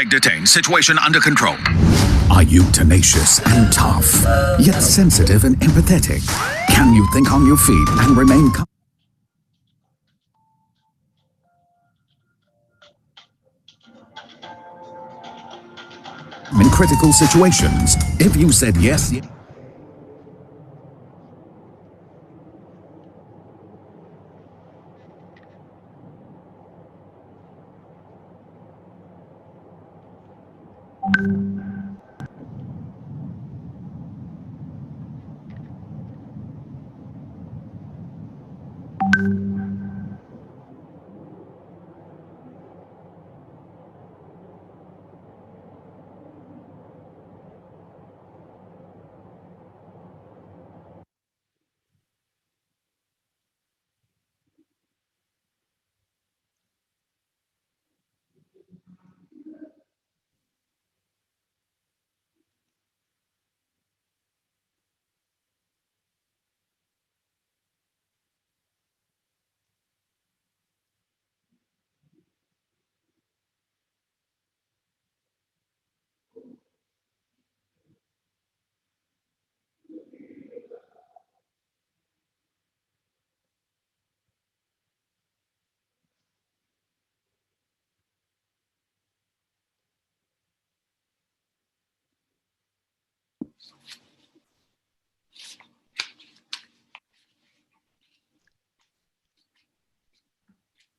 Suspect detained. Situation under control. Are you tenacious and tough, yet sensitive and empathetic? Can you think on your feet and remain calm in critical situations? If you said yes,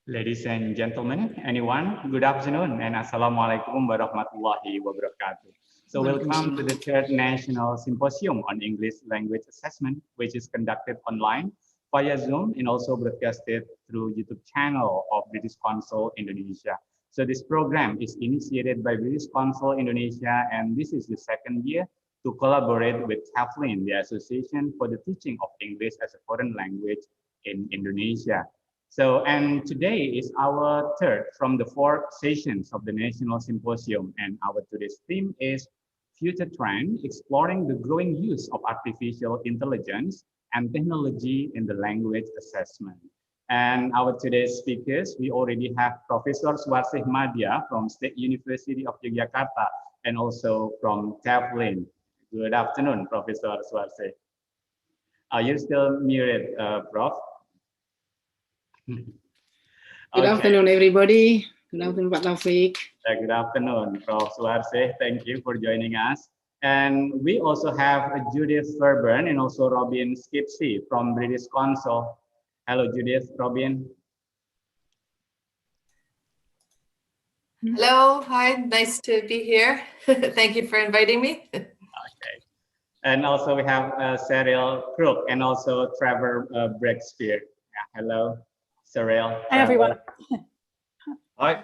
Ladies and gentlemen, anyone, good afternoon and Assalamualaikum warahmatullahi wabarakatuh. So welcome to the third National Symposium on English Language Assessment, which is conducted online via Zoom and also broadcasted through YouTube channel of British Council Indonesia. So this program is initiated by British Council Indonesia, and this is the second year to collaborate with TAFLIN, the Association for the Teaching of English as a Foreign Language in Indonesia. So, and today is our third from the 4 sessions of the National Symposium, and our today's theme is Future Trend, Exploring the Growing Use of Artificial Intelligence and Technology in the Language Assessment. And our today's speakers, we already have Professor Swarsih Madya from State University of Yogyakarta and also from TAFLIN. Good afternoon, Professor Swarsih. You're still muted, Prof. Good afternoon, everybody. Good afternoon, Pak Taufik. Good afternoon, Prof. Suarse. Thank you for joining us. And we also have Judith Fairburn and also Robin Skipsey from British Council. Hello, Judith, Robin. Hello, hi, nice to be here. Thank you for inviting me. Okay. And also we have Cyril Crook and also Trevor Breakspear. Yeah, hello. Cyril. Hi, everyone. Hi.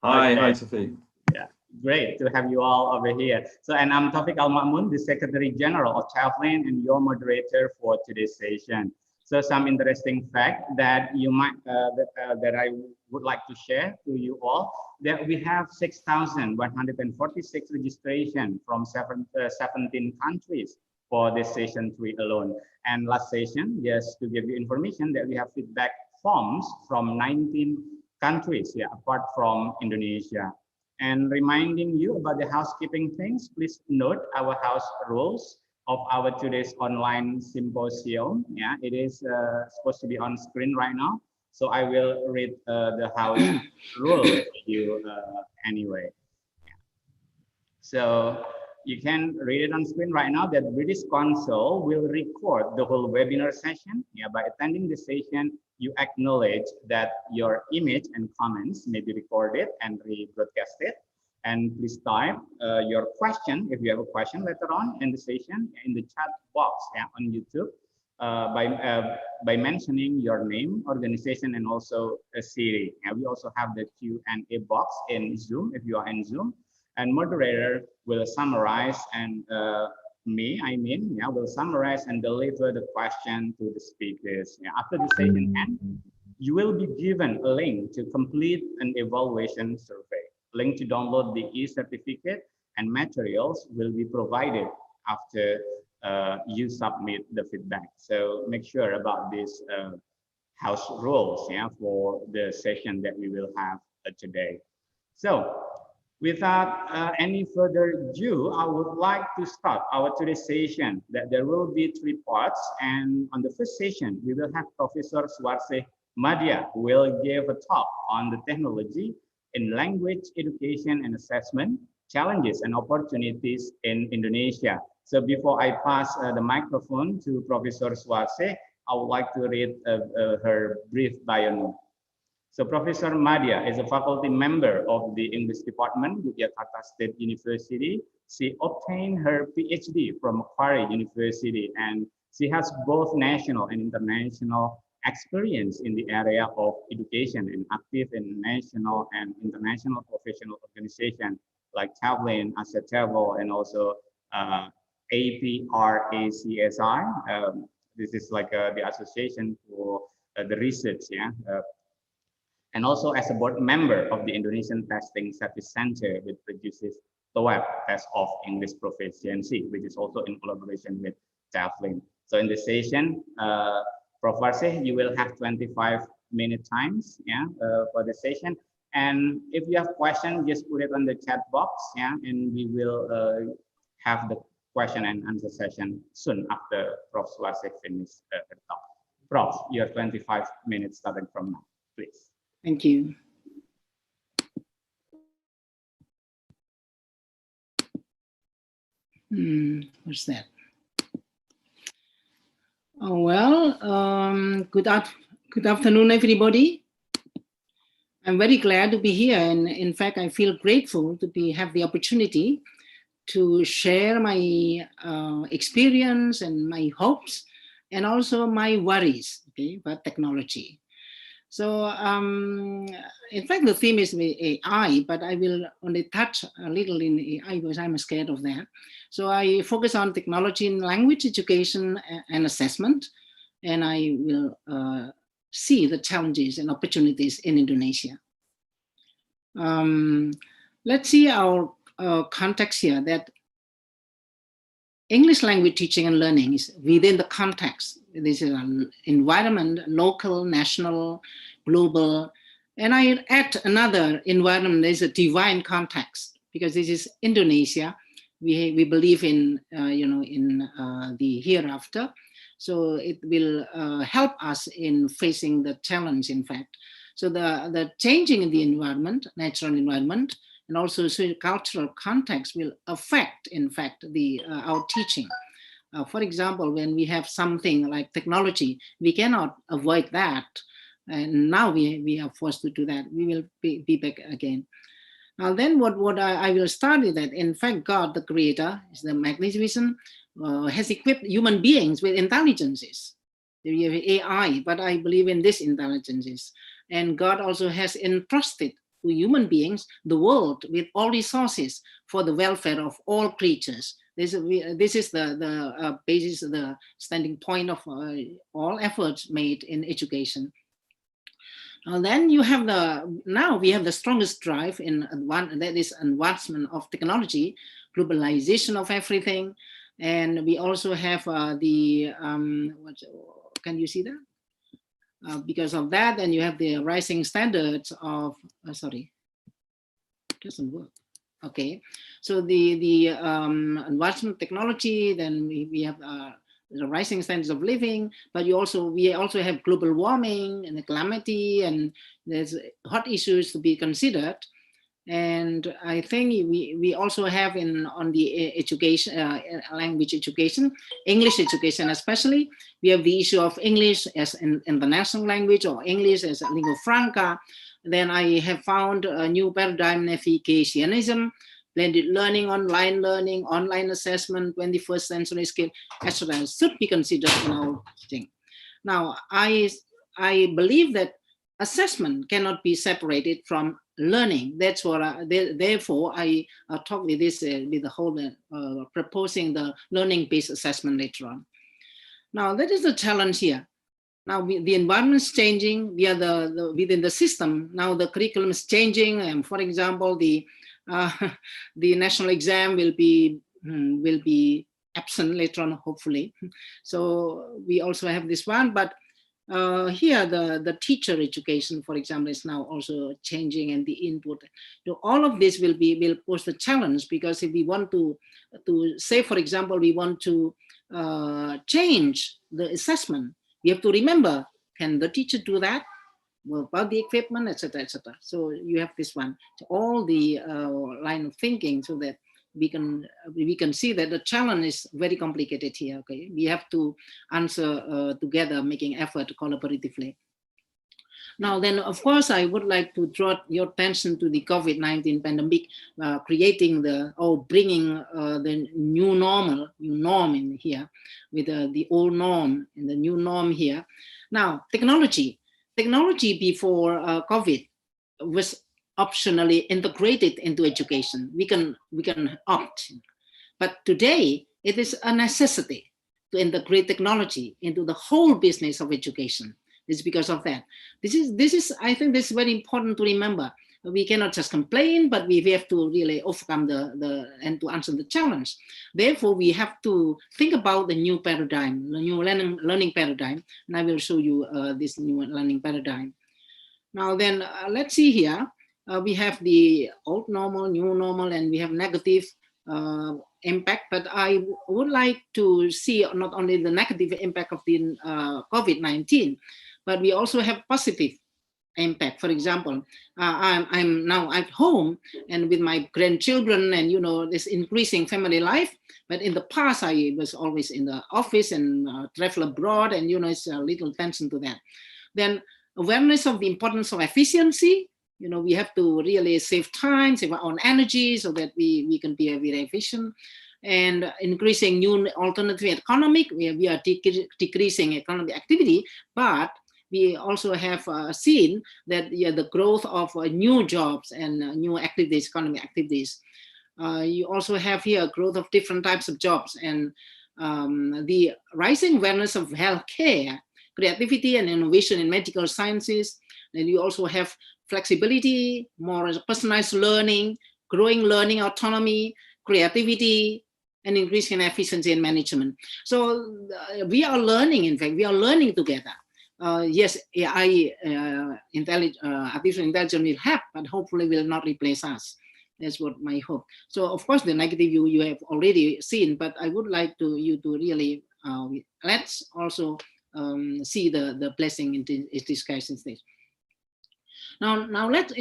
Okay. Hi, Sophie. Yeah, great to have you all over here. So, and I'm Taufik Al-Ma'mun, the Secretary General of TAFLIN and your moderator for today's session. So, some interesting fact that you might that I would like to share to you all, that we have 6,146 registration from 17 countries for this session 3 alone. And last session, just to give you information, that we have feedback forms from 19 countries, yeah, apart from Indonesia. And reminding you about the housekeeping things, please note our house rules of our today's online symposium. Yeah, it is supposed to be on screen right now. So I will read the house rule to you anyway. Yeah. So you can read it on screen right now, that British Council will record the whole webinar session. Yeah, by attending the session, you acknowledge that your image and comments may be recorded and rebroadcasted. And please type your question, if you have a question later on in the session, in the chat box, yeah, on YouTube by mentioning your name, organization, and also a city. And we also have the Q&A box in Zoom, if you are in Zoom. And moderator will summarize and will summarize and deliver the question to the speakers. Yeah, after the session ends, you will be given a link to complete an evaluation survey. Link to download the e-certificate and materials will be provided after you submit the feedback. So make sure about these house rules, yeah, for the session that we will have today. So Without any further ado, I would like to start our today's session. That there will be 3 parts, and on the first session, we will have Professor Suarse Madya, who will give a talk on the technology in language education and assessment, challenges and opportunities in Indonesia. So before I pass the microphone to Professor Suarse, I would like to read her brief bio note. So Professor Madya is a faculty member of the English Department at Yogyakarta State University. She obtained her PhD from Macquarie University, and she has both national and international experience in the area of education and active in national and international professional organizations like Tavlin, ASETAVO, and also APRACSI. This is like the association for the research, and also as a board member of the Indonesian Testing Service Center, which produces the web test of English proficiency, which is also in collaboration with Tavlin. So in this session, Prof. Arse, you will have 25-minute times, for the session. And if you have questions, just put it on the chat box, and we will have the question and answer session soon after Prof. Suarse finishes the talk. Prof, you have 25 minutes starting from now, please. Thank you. What's that? Oh, well, good afternoon, everybody. I'm very glad to be here. And in fact, I feel grateful to have the opportunity to share my experience and my hopes and also my worries, about technology. So in fact, the theme is AI, but I will only touch a little in AI because I'm scared of that. So I focus on technology in language education and assessment, and I will see the challenges and opportunities in Indonesia. Let's see our context here, that English language teaching and learning is within the context. This is an environment, local, national, global. And I add another environment, there's a divine context, because this is Indonesia. We believe in, the hereafter. So it will help us in facing the challenge, in fact. So the changing in the environment, natural environment, and also cultural context will affect, in fact, our teaching. For example, when we have something like technology, we cannot avoid that. And now we are forced to do that. We will be back again. Now then what I will start with that, in fact, God, the creator, is the magnificent, has equipped human beings with intelligences. We have AI, but I believe in these intelligences. And God also has entrusted to human beings the world with all resources for the welfare of all creatures. This is the basis, the standing point of all efforts made in education. Then you have now we have the strongest drive in that is advancement of technology, globalization of everything, and we also have can you see that? Because of that, then you have the rising standards of, sorry, it doesn't work. Okay, so the advancement technology, then we have the rising standards of living, but we also have global warming and the calamity, and there's hot issues to be considered. And I think we also have on the education, language education, English education especially, we have the issue of English as an international language or English as a lingua franca. Then I have found a new paradigm, navigationism, blended learning, online assessment, 21st century skill, etc. should be considered in our teaching. Now, I believe that assessment cannot be separated from learning. That's what therefore I talk with this with the whole proposing the learning-based assessment later on. Now that is the challenge here. Now the environment is changing. We are within the system. Now the curriculum is changing, and for example, the national exam will be absent later on, hopefully. So we also have this one, but here the teacher education, for example, is now also changing, and the input. So all of this will pose the challenge, because if we want to say, for example, we want to change the assessment, we have to remember, can the teacher do that? Well, about the equipment, etc., etc. So you have this one, so all the line of thinking, so that we can see that the challenge is very complicated here. Okay, we have to answer together, making effort collaboratively. Now then, of course, I would like to draw your attention to the COVID-19 pandemic, creating bringing the new norm in here, with the old norm and the new norm here. Now, technology before COVID was optionally integrated into education. We can opt, but today it is a necessity to integrate technology into the whole business of education. It's because of that. This is I think this is very important to remember. We cannot just complain, but we have to really overcome and to answer the challenge. Therefore, we have to think about the new paradigm, the new learning paradigm, and I will show you this new learning paradigm. Now then, let's see here. We have the old normal, new normal, and we have negative impact, but I would like to see not only the negative impact of the COVID-19, but we also have positive impact. For example, I'm now at home and with my grandchildren, and this increasing family life. But in the past, I was always in the office and travel abroad, and it's a little tension to that. Then awareness of the importance of efficiency. We have to really save time, save our own energy, so that we can be very efficient. And increasing new alternative economic, we are decreasing economic activity, but we also have seen that the growth of new jobs and new activities, economic activities. You also have here growth of different types of jobs, and the rising awareness of healthcare, creativity and innovation in medical sciences. And you also have flexibility, more personalized learning, growing learning autonomy, creativity, and increasing efficiency in management. So we are learning, in fact, we are learning together. Yes, AI, artificial intelligence will help, but hopefully will not replace us. That's what my hope. So of course, the negative you have already seen, but I would like you to really, let's also see the blessing in disguise in this. Now let's,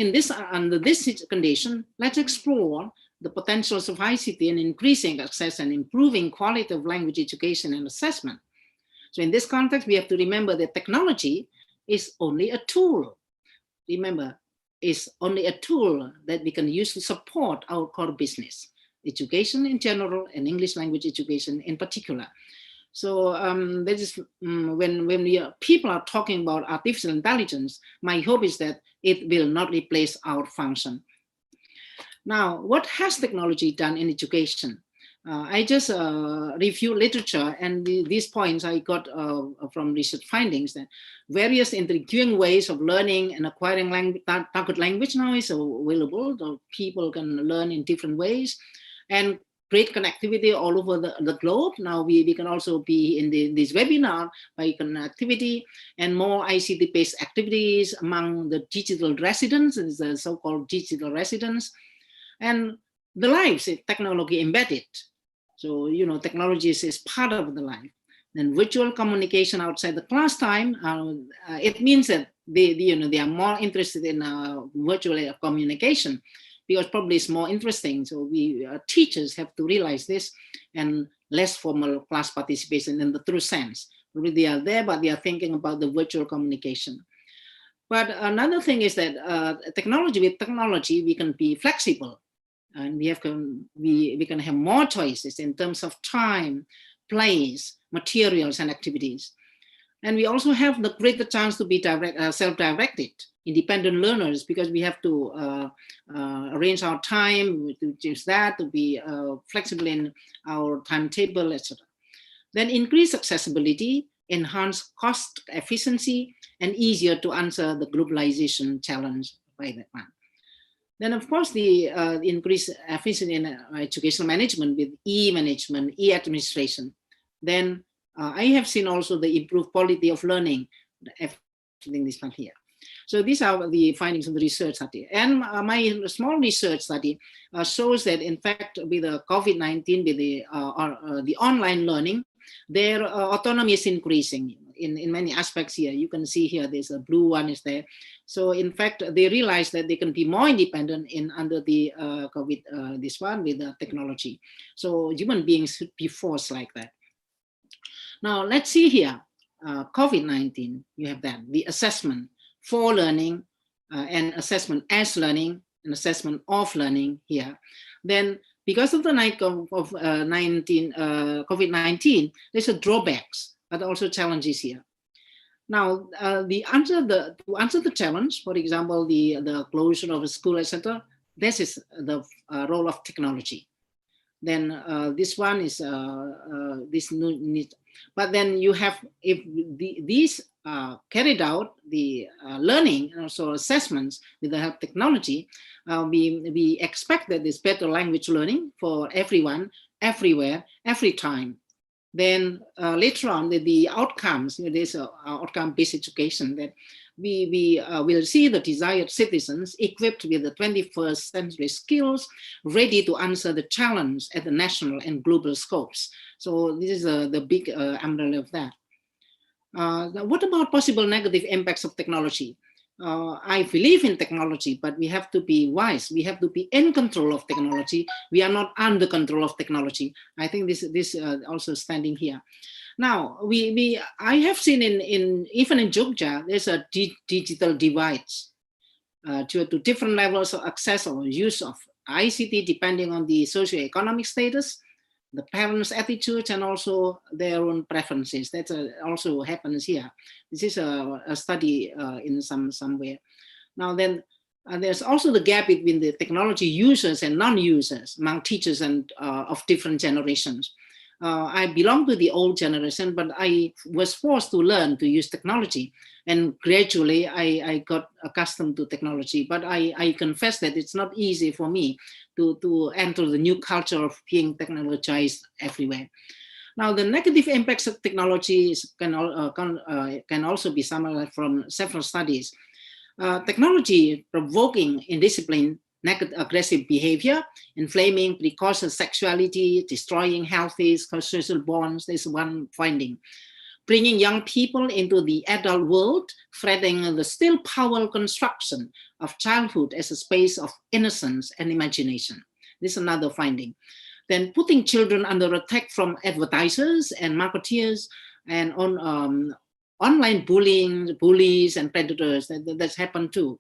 under this condition, let's explore the potentials of ICT in increasing access and improving quality of language education and assessment. So in this context, we have to remember that technology is only a tool. Remember, it's only a tool that we can use to support our core business, education in general and English language education in particular. So that is when people are talking about artificial intelligence, my hope is that it will not replace our function. Now, what has technology done in education? I just review literature, and these points I got from research findings that various intriguing ways of learning and acquiring target language now is available. So people can learn in different ways, and great connectivity all over the globe. Now we can also be in this webinar by connectivity, and more ICT-based activities among the digital residents, the so-called digital residents, and the lives technology embedded. So, technology is part of the life. Then virtual communication outside the class time, it means that they are more interested in virtual communication, because probably it's more interesting. So we teachers have to realize this, and less formal class participation in the true sense. Probably they are there, but they are thinking about the virtual communication. But another thing is that with technology, we can be flexible. And we can have more choices in terms of time, place, materials, and activities. And we also have the greater chance to be self-directed, independent learners, because we have to arrange our time to choose that, to be flexible in our timetable, etc. Then increase accessibility, enhance cost efficiency, and easier to answer the globalization challenge by that one. Then, of course, the increased efficiency in educational management with e-management, e-administration. Then I have seen also the improved quality of learning everything this one here. So these are the findings of the research study. And my small research study shows that, in fact, with the COVID-19, with the online learning, their autonomy is increasing in many aspects here. You can see here, there's a blue one is there. So in fact, they realize that they can be more independent under the COVID, this one with the technology. So human beings should be forced like that. Now let's see here, COVID-19, you have that, the assessment for learning and assessment as learning and assessment of learning here. Then because of the COVID-19, there's a drawbacks, but also challenges here. Now, to answer the challenge, for example, the closure of a school, etc., this is the role of technology. Then this one is this new, but then you have, if these carried out, the learning and also assessments with the help of technology, we expect that there's better language learning for everyone, everywhere, every time. Then later on, the outcomes, there's outcome-based education, that we will see the desired citizens equipped with the 21st century skills, ready to answer the challenge at the national and global scopes. So this is the big umbrella of that. What about possible negative impacts of technology? I believe in technology, but we have to be wise. We have to be in control of technology. We are not under control of technology. I think this also standing here. Now, I have seen even in Jogja, there's a digital divide to different levels of access or use of ICT depending on the socioeconomic status, the parents' attitudes, and also their own preferences. That also happens here. This is a study in somewhere. Now then, there's also the gap between the technology users and non-users among teachers and of different generations. I belong to the old generation, but I was forced to learn to use technology. And gradually I got accustomed to technology, but I confess that it's not easy for me to enter the new culture of being technologized everywhere. Now, the negative impacts of technology can also be summarized from several studies. Technology provoking indiscipline, negative aggressive behavior, inflaming precocious sexuality, destroying healthy social bonds. There's one finding. Bringing young people into the adult world, threatening the still powerful construction of childhood as a space of innocence and imagination. This is another finding. Then putting children under attack from advertisers and marketeers, and on online bullies and predators. That's happened too.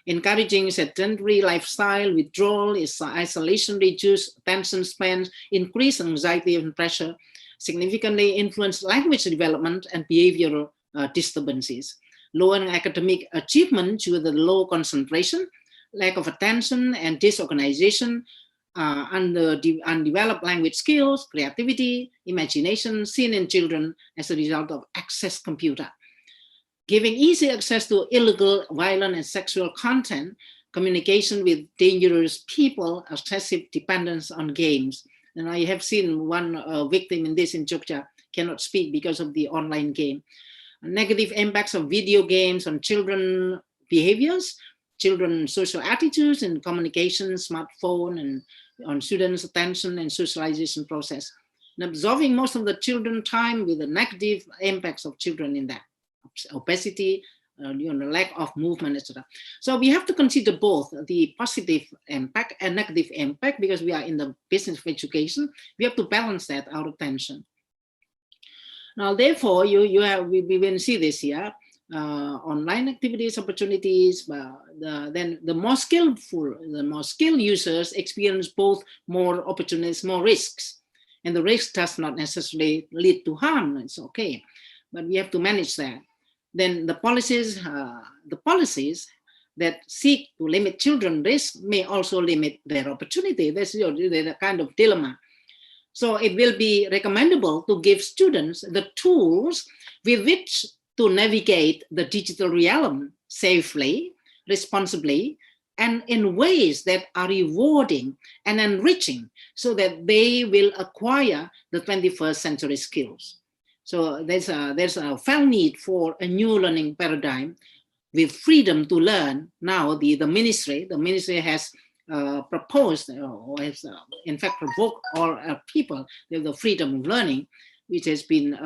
Encouraging sedentary lifestyle, withdrawal, isolation, reduced attention span, increased anxiety and pressure, significantly influence language development and behavioral disturbances. Lowering academic achievement due to the low concentration, lack of attention, and disorganization, undeveloped language skills, creativity, imagination seen in children as a result of access computer. Giving easy access to illegal, violent, and sexual content, communication with dangerous people, excessive dependence on games. And I have seen one victim in this in Jogja cannot speak because of the online game. Negative impacts of video games on children behaviors, children's social attitudes and communication, smartphone, and on students' attention and socialization process. And absorbing most of the children time with the negative impacts of children in that. Obesity, lack of movement, etc. So we have to consider both the positive impact and negative impact, because we are in the business of education. We have to balance that, our attention. Now, therefore, we will see this here. Online activities, opportunities, then the more skilled users experience both more opportunities, more risks. And the risk does not necessarily lead to harm, it's okay. But we have to manage that. Then the policies that seek to limit children's risk may also limit their opportunity. That's the kind of dilemma. So it will be recommendable to give students the tools with which to navigate the digital realm safely, responsibly, and in ways that are rewarding and enriching, so that they will acquire the 21st century skills. So there's a felt need for a new learning paradigm with freedom to learn. Now the ministry has proposed or has in fact provoked all people with the freedom of learning, which has been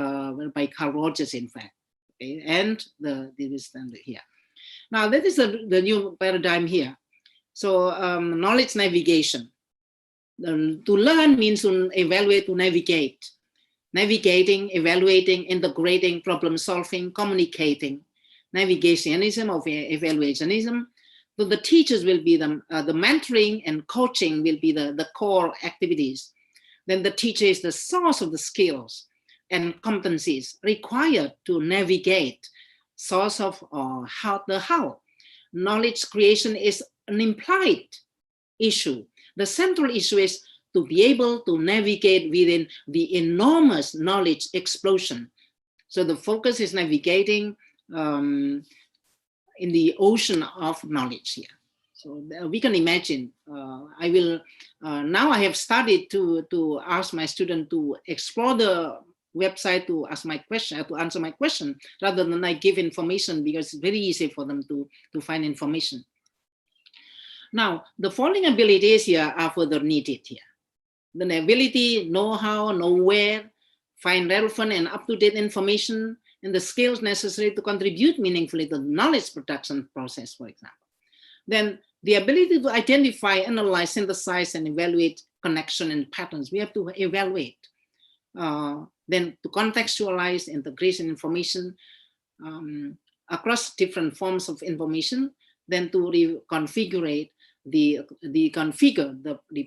by Carl Rogers, in fact, okay? And this standard here. Now that is the new paradigm here. So knowledge navigation. To learn means to evaluate, to navigate. Navigating, evaluating, integrating, problem solving, communicating. Navigationism of evaluationism. So the teachers will be the mentoring and coaching will be the core activities. Then the teacher is the source of the skills and competencies required to navigate, source of how. Knowledge creation is an implied issue. The central issue is to be able to navigate within the enormous knowledge explosion. So the focus is navigating in the ocean of knowledge here. So we can imagine, I will, now I have started to ask my student to explore the website to ask my question, to answer my question, rather than I give information, because it's very easy for them to find information. Now, the following abilities here are further needed here. The ability, know-how, know where, find relevant and up-to-date information, and the skills necessary to contribute meaningfully to the knowledge production process, for example. Then the ability to identify, analyze, synthesize, and evaluate connection and patterns. We have to evaluate. Then to contextualize, integration information across different forms of information, then to reconfigure the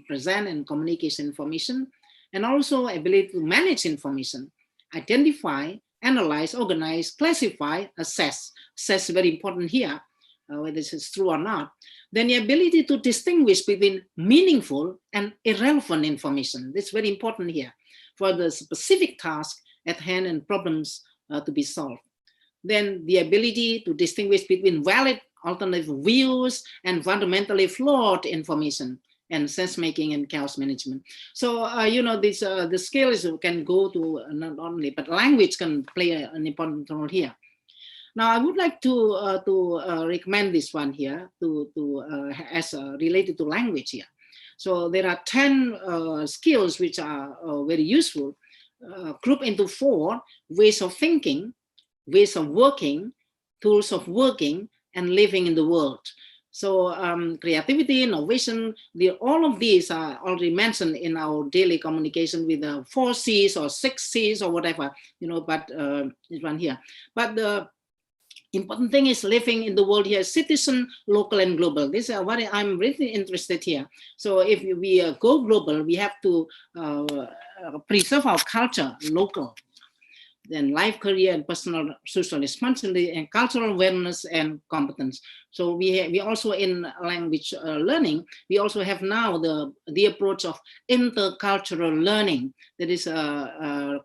present and communication information, and also ability to manage information, identify, analyze, organize, classify, assess. Assess is very important here, whether this is true or not. Then the ability to distinguish between meaningful and irrelevant information. This is very important here for the specific task at hand and problems to be solved. Then the ability to distinguish between valid alternative views and fundamentally flawed information, and sense making and chaos management. So this the skills can go to not only, but language can play an important role here. Now I would like to recommend this one here as related to language here. So there are 10 skills which are very useful, grouped into 4: ways of thinking, ways of working, tools of working, and living in the world. So creativity, innovation, all of these are already mentioned in our daily communication with the 4 C's or 6 C's or whatever, but this one here. But the important thing is living in the world here, citizen, local, and global. This is what I'm really interested here. So if we go global, we have to preserve our culture, local. Then life, career, and personal social responsibility, and cultural awareness and competence. So we also in language learning, we also have now the approach of intercultural learning that is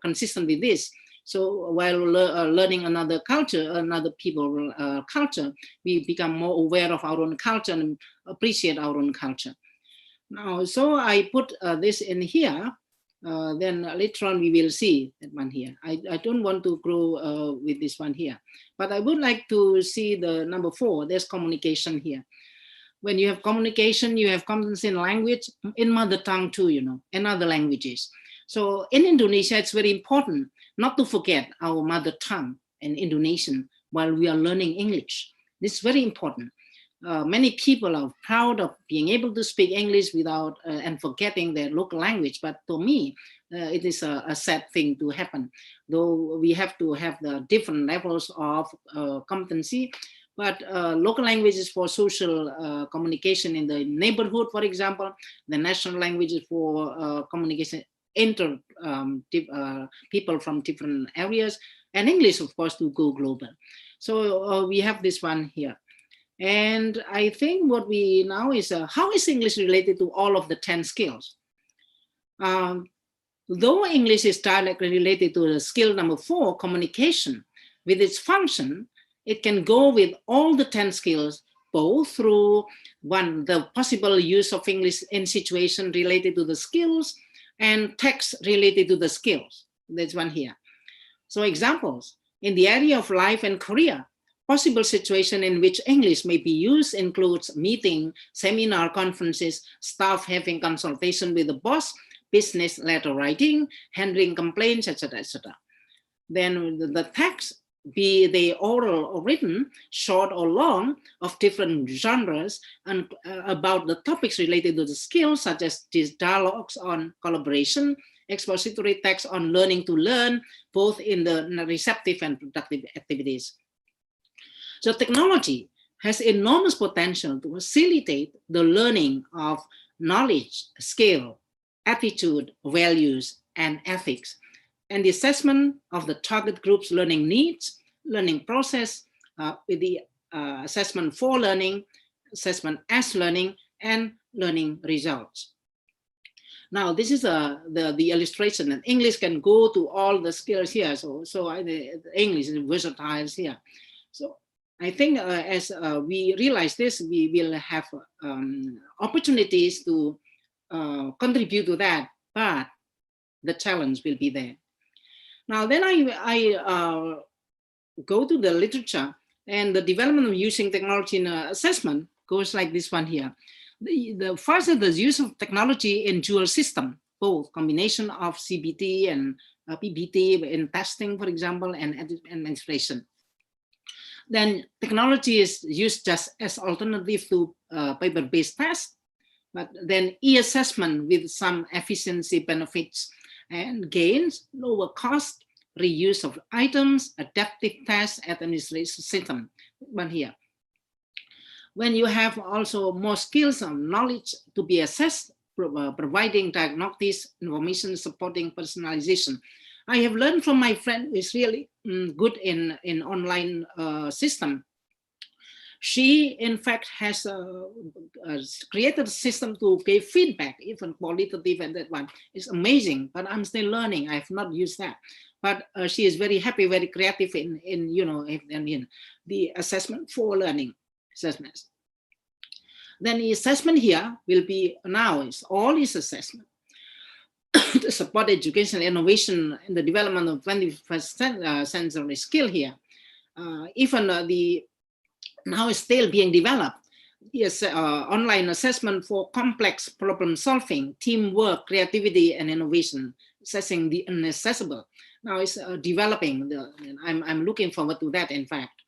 consistent with this. So while learning another culture, another people culture, we become more aware of our own culture and appreciate our own culture. Now, so I put this in here. Then later on we will see that one here. I don't want to grow with this one here, but I would like to see the number 4. There's communication here. When you have communication, you have competence in language, in mother tongue too, and other languages. So in Indonesia, it's very important not to forget our mother tongue and Indonesian while we are learning English. This is very important. Many people are proud of being able to speak English without and forgetting their local language. But to me, it is a sad thing to happen. Though we have to have the different levels of competency, but local languages for social communication in the neighborhood, for example, the national languages for communication people from different areas, and English, of course, to go global. So we have this one here. And I think what we now is, how is English related to all of the 10 skills? Though English is directly related to the skill number 4, communication, with its function, it can go with all the 10 skills, both through the possible use of English in situation related to the skills and text related to the skills. There's one here. So examples, in the area of life and career, possible situation in which English may be used includes meeting, seminar, conferences, staff having consultation with the boss, business letter writing, handling complaints, etc., etc. Then the text, be they oral or written, short or long, of different genres, and about the topics related to the skills, such as these dialogues on collaboration, expository text on learning to learn, both in the receptive and productive activities. So technology has enormous potential to facilitate the learning of knowledge, skill, attitude, values, and ethics, and the assessment of the target group's learning needs, learning process, with the assessment for learning, assessment as learning, and learning results. Now, this is the illustration, and English can go to all the skills here. So the English is versatile here. So I think as we realize this, we will have opportunities to contribute to that, but the challenge will be there. Now, then I go to the literature, and the development of using technology in assessment goes like this one here. The first is the use of technology in dual system, both combination of CBT and PBT in testing, for example, and administration. Then technology is used just as alternative to paper-based tests, but then e-assessment with some efficiency benefits and gains, lower cost, reuse of items, adaptive tests, administration system, one here. When you have also more skills and knowledge to be assessed, providing diagnostics, information, supporting personalization. I have learned from my friend who is really good in online system. She, in fact, has created a system to give feedback, even qualitative, and that one is amazing. But I'm still learning. I have not used that. But she is very happy, very creative in the assessment for learning assessments. Then the assessment here will be now is all is assessment to support education, innovation, and the development of 21st century skill here. Even the now is still being developed. Yes, online assessment for complex problem solving, teamwork, creativity, and innovation, assessing the inaccessible. Now it's developing. I'm looking forward to that, in fact.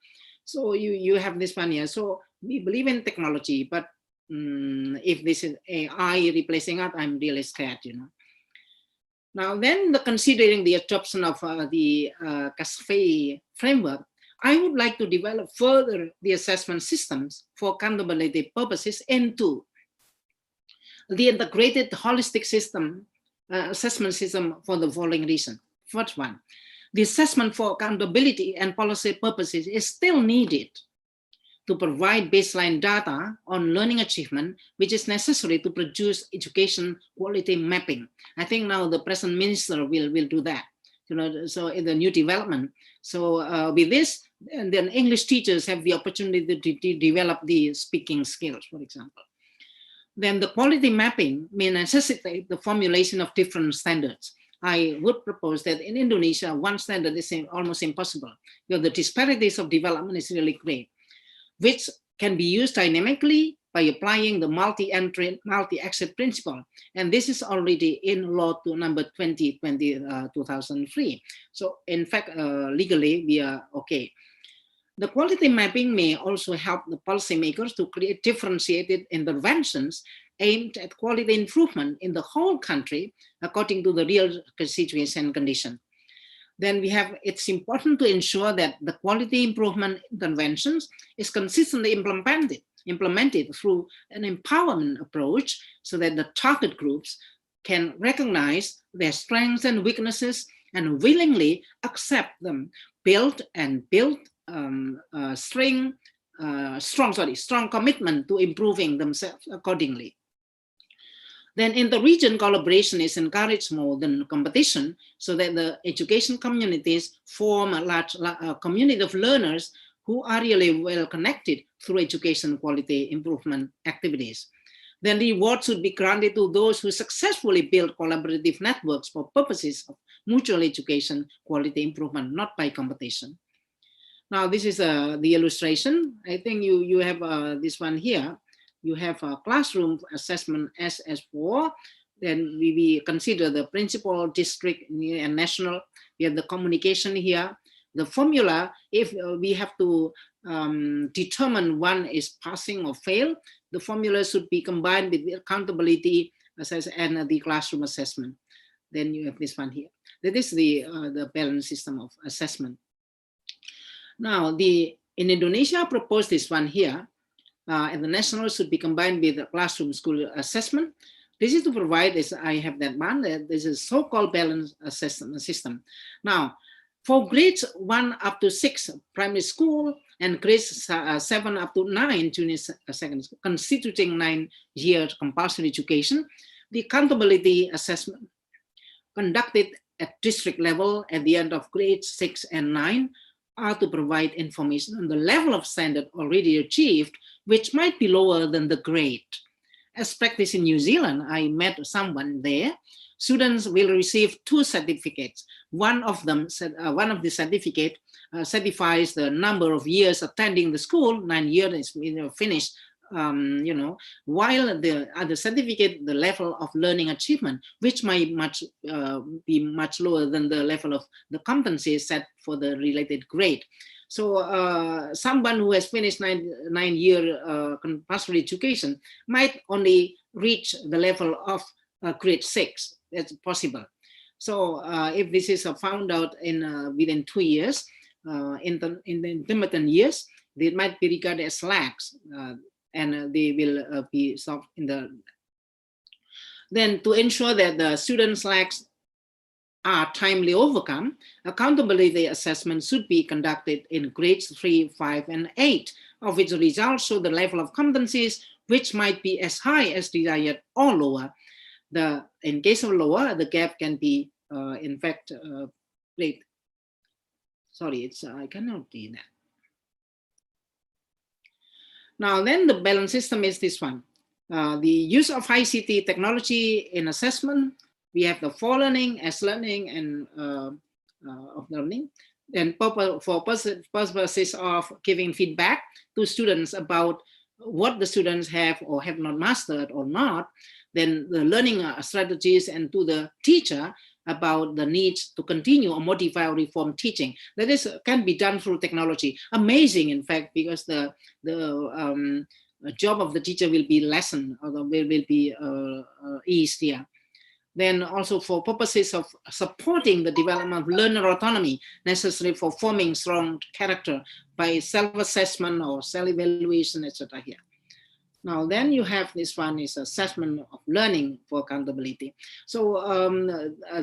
So you have this one here. So we believe in technology, but if this is AI replacing us, I'm really scared, Now then, considering the adoption of the CASFE framework, I would like to develop further the assessment systems for accountability purposes into the integrated holistic system, assessment system for the following reason. First one, the assessment for accountability and policy purposes is still needed to provide baseline data on learning achievement, which is necessary to produce education quality mapping. I think now the present minister will do that, so in the new development. So with this, and then English teachers have the opportunity to develop the speaking skills, for example. Then the quality mapping may necessitate the formulation of different standards. I would propose that in Indonesia, one standard is almost impossible, because the disparities of development is really great, which can be used dynamically by applying the multi-entry, multi-exit principle. And this is already in law number 2003. So in fact, legally, we are okay. The quality mapping may also help the policymakers to create differentiated interventions aimed at quality improvement in the whole country according to the real situation and condition. Then we have, it's important to ensure that the quality improvement interventions is consistently implemented through an empowerment approach so that the target groups can recognize their strengths and weaknesses and willingly accept them, build strong commitment to improving themselves accordingly. Then in the region, collaboration is encouraged more than competition, so that the education communities form a large community of learners who are really well connected through education quality improvement activities. Then rewards should be granted to those who successfully build collaborative networks for purposes of mutual education, quality improvement, not by competition. Now, this is the illustration. I think you have this one here. You have a classroom assessment SS4. Then we consider the principal, district, and national. We have the communication here. The formula, if we have to determine one is passing or fail, the formula should be combined with the accountability and the classroom assessment. Then you have this one here. That is the balanced system of assessment. Now, in Indonesia proposed this one here, and the national should be combined with the classroom school assessment. This is to provide this. I have that one. This is so-called balanced assessment system. Now, for grades 1 up to 6 primary school and grades 7 up to 9 junior secondary school, constituting 9-year compulsory education, the accountability assessment conducted at district level at the end of grades 6 and 9 are to provide information on the level of standard already achieved, which might be lower than the grade. As practiced in New Zealand, I met someone there. Students will receive 2 certificates. One of the certificate certifies the number of years attending the school, 9 years is finished, while the other certificate, the level of learning achievement, which might be much lower than the level of the competency set for the related grade. So someone who has finished 9-year compulsory education might only reach the level of grade 6. That's possible. So if this is found out within 2 years, in the intermittent years, they might be regarded as slacks, and they will be solved in the. Then to ensure that the student slacks are timely overcome, accountability assessment should be conducted in grades 3, 5, and 8, of which the results show the level of competencies, which might be as high as desired or lower. In case of lower, the gap can be, in fact, great. Sorry, I cannot do that. Now, then the balance system is this one. The use of ICT technology in assessment. We have the for learning, as learning, and of learning. And for purposes of giving feedback to students about what the students have or have not mastered or not, then the learning strategies, and to the teacher about the needs to continue or modify or reform teaching. That is, can be done through technology. Amazing, in fact, because the job of the teacher will be lessened, or will be eased here. Then also for purposes of supporting the development of learner autonomy necessary for forming strong character by self-assessment or self-evaluation, etc. here. Now, then you have this one is assessment of learning for accountability. So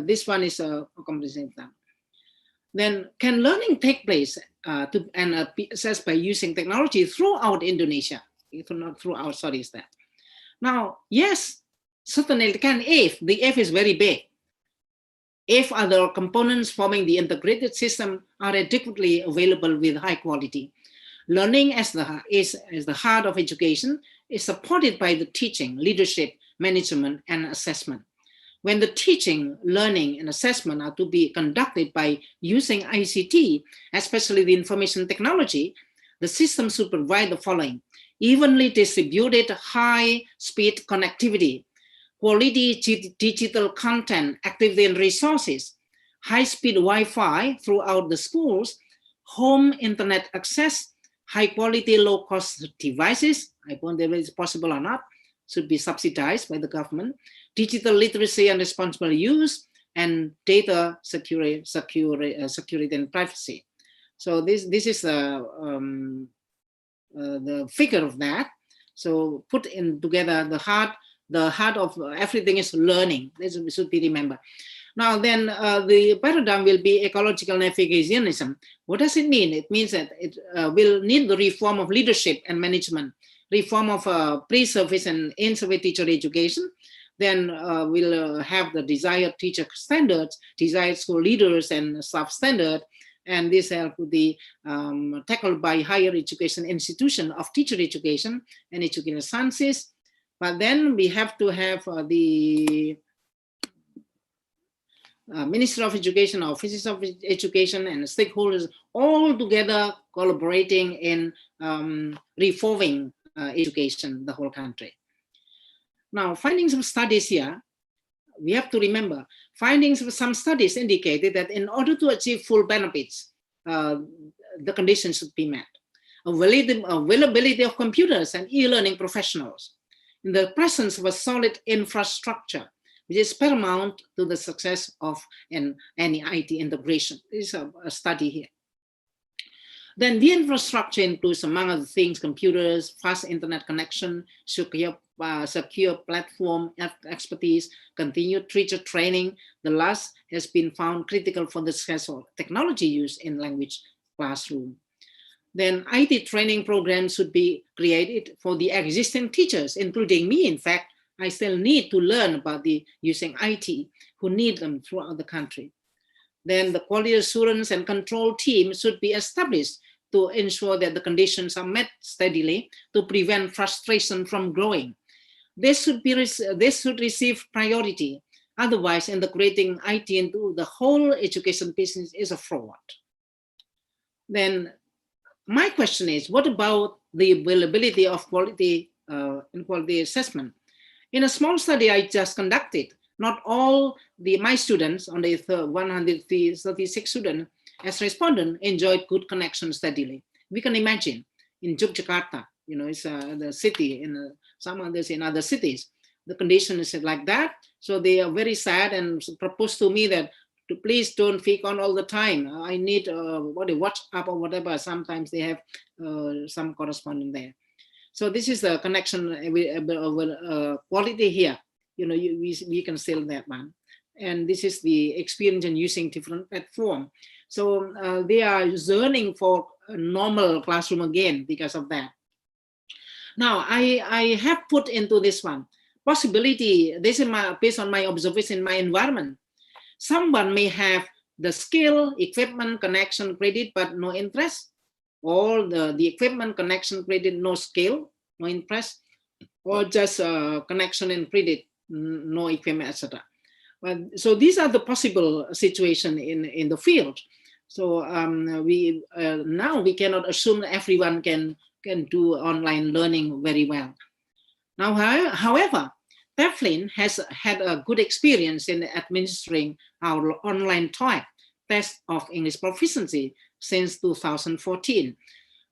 this one is a comprehensive exam. Then can learning take place and be assessed by using technology throughout Indonesia? Not throughout, sorry, is that. Now, yes, certainly it can if the F is very big. If other components forming the integrated system are adequately available with high quality. Learning as the heart of education is supported by the teaching, leadership, management, and assessment. When the teaching, learning, and assessment are to be conducted by using ICT, especially the information technology, the system should provide the following: evenly distributed high-speed connectivity, quality digital content, activity and resources, high-speed Wi-Fi throughout the schools, home internet access, high-quality, low-cost devices, I wonder whether it's possible or not, should be subsidized by the government, digital literacy and responsible use, and data security and privacy. So this is the figure of that. So put in together the heart of everything is learning. This should be remembered. Now then the paradigm will be ecological navigationism. What does it mean? It means that it will need the reform of leadership and management, reform of pre-service and in-service teacher education. Then we'll have the desired teacher standards, desired school leaders and staff standard, and this will be tackled by higher education institution of teacher education and educational sciences. But then we have to have Ministry of Education, Offices of Education, and stakeholders all together collaborating in reforming education, the whole country. Now, findings of studies here, we have to remember, findings of some studies indicated that in order to achieve full benefits, the conditions should be met. Availability of computers and e-learning professionals, in the presence of a solid infrastructure, which is paramount to the success of any IT integration. This is a study here. Then the infrastructure includes, among other things, computers, fast internet connection, secure platform expertise, continued teacher training. The last has been found critical for the successful technology use in language classroom. Then IT training programs should be created for the existing teachers, including me. In fact, I still need to learn about using IT, who need them throughout the country. Then the quality assurance and control team should be established to ensure that the conditions are met steadily to prevent frustration from growing. This should receive priority. Otherwise, integrating IT into the whole education business is a fraud. Then my question is, what about the availability of quality and quality assessment? In a small study I just conducted, not all my students, on the 136 students as respondents, enjoyed good connection steadily. We can imagine in Yogyakarta, it's the city, in some others in other cities, the condition is like that. So they are very sad and proposed to me that please don't fake on all the time. I need WhatsApp or whatever. Sometimes they have some corresponding there. So this is the connection quality here. We can sell that one. And this is the experience in using different platform. So they are yearning for a normal classroom again because of that. Now I have put into this one possibility. This is based on my observation in my environment. Someone may have the skill, equipment, connection, credit, but no interest, or the equipment, connection, credit, no skill, no interest, or just connection and credit, no equipment, etc. So these are the possible situation in the field. So now we cannot assume that everyone can do online learning very well. Now, however, Teflin has had a good experience in administering our online TOEIC test of English proficiency since 2014.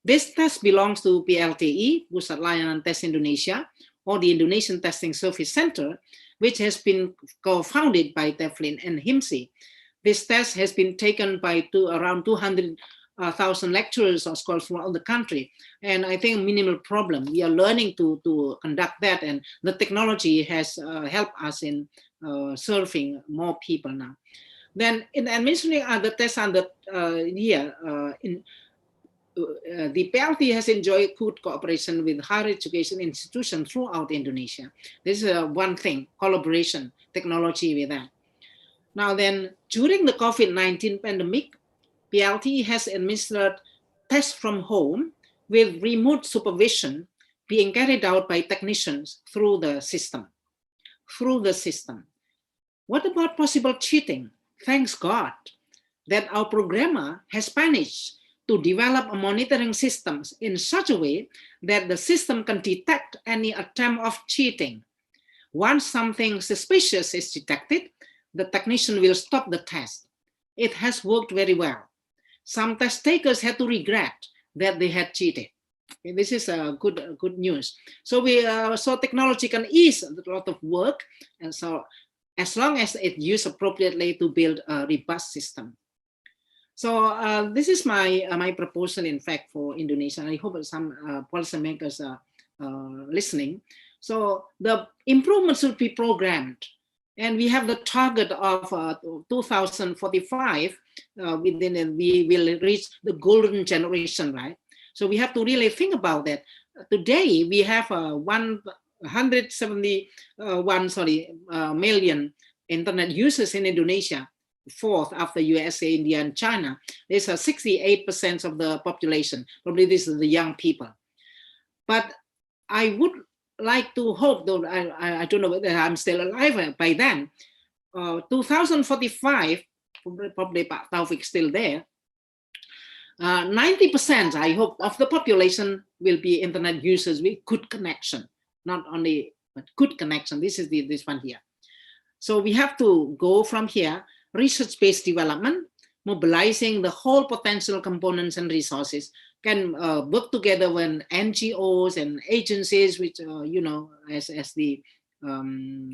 This test belongs to PLTI, Pusat Layanan Tes Indonesia, or the Indonesian Testing Service Center, which has been co-founded by Teflin and HIMSI. This test has been taken by around 200,000 lecturers or scholars throughout the country, and I think minimal problem. We are learning to conduct that, and the technology has helped us in serving more people now. Then in administering other tests under here, the PLT has enjoyed good cooperation with higher education institutions throughout Indonesia. This is one thing, collaboration, technology with that. Now then, during the COVID-19 pandemic, PLT has administered tests from home with remote supervision being carried out by technicians through the system. What about possible cheating? Thanks God that our programmer has managed to develop a monitoring systems in such a way that the system can detect any attempt of cheating. Once something suspicious is detected, the technician will stop the test. It has worked very well. Some test takers had to regret that they had cheated. Okay, this is a good news. So so technology can ease a lot of work, and so as long as it's used appropriately to build a robust system. So this is my proposal, in fact, for Indonesia. I hope some policymakers are listening. So the improvements should be programmed, and we have the target of 2045. Within we will reach the golden generation, right? So we have to really think about that. Today we have 171 million internet users in Indonesia, fourth after USA, India, and China. There's 68% of the population. Probably this is the young people. But I would like to hope, though I don't know whether I'm still alive by then, 2045, probably Pak Taufik still there, 90%, I hope, of the population will be internet users with good connection, not only, but good connection. This is this one here. So we have to go from here, research-based development, mobilizing the whole potential components and resources, can work together when NGOs and agencies, which, as the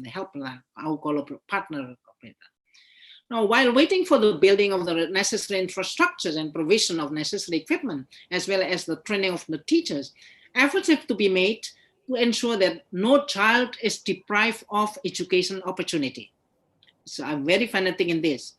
help, our partner. Now, while waiting for the building of the necessary infrastructures and provision of necessary equipment, as well as the training of the teachers, efforts have to be made to ensure that no child is deprived of education opportunity. So I'm very fanatic in this.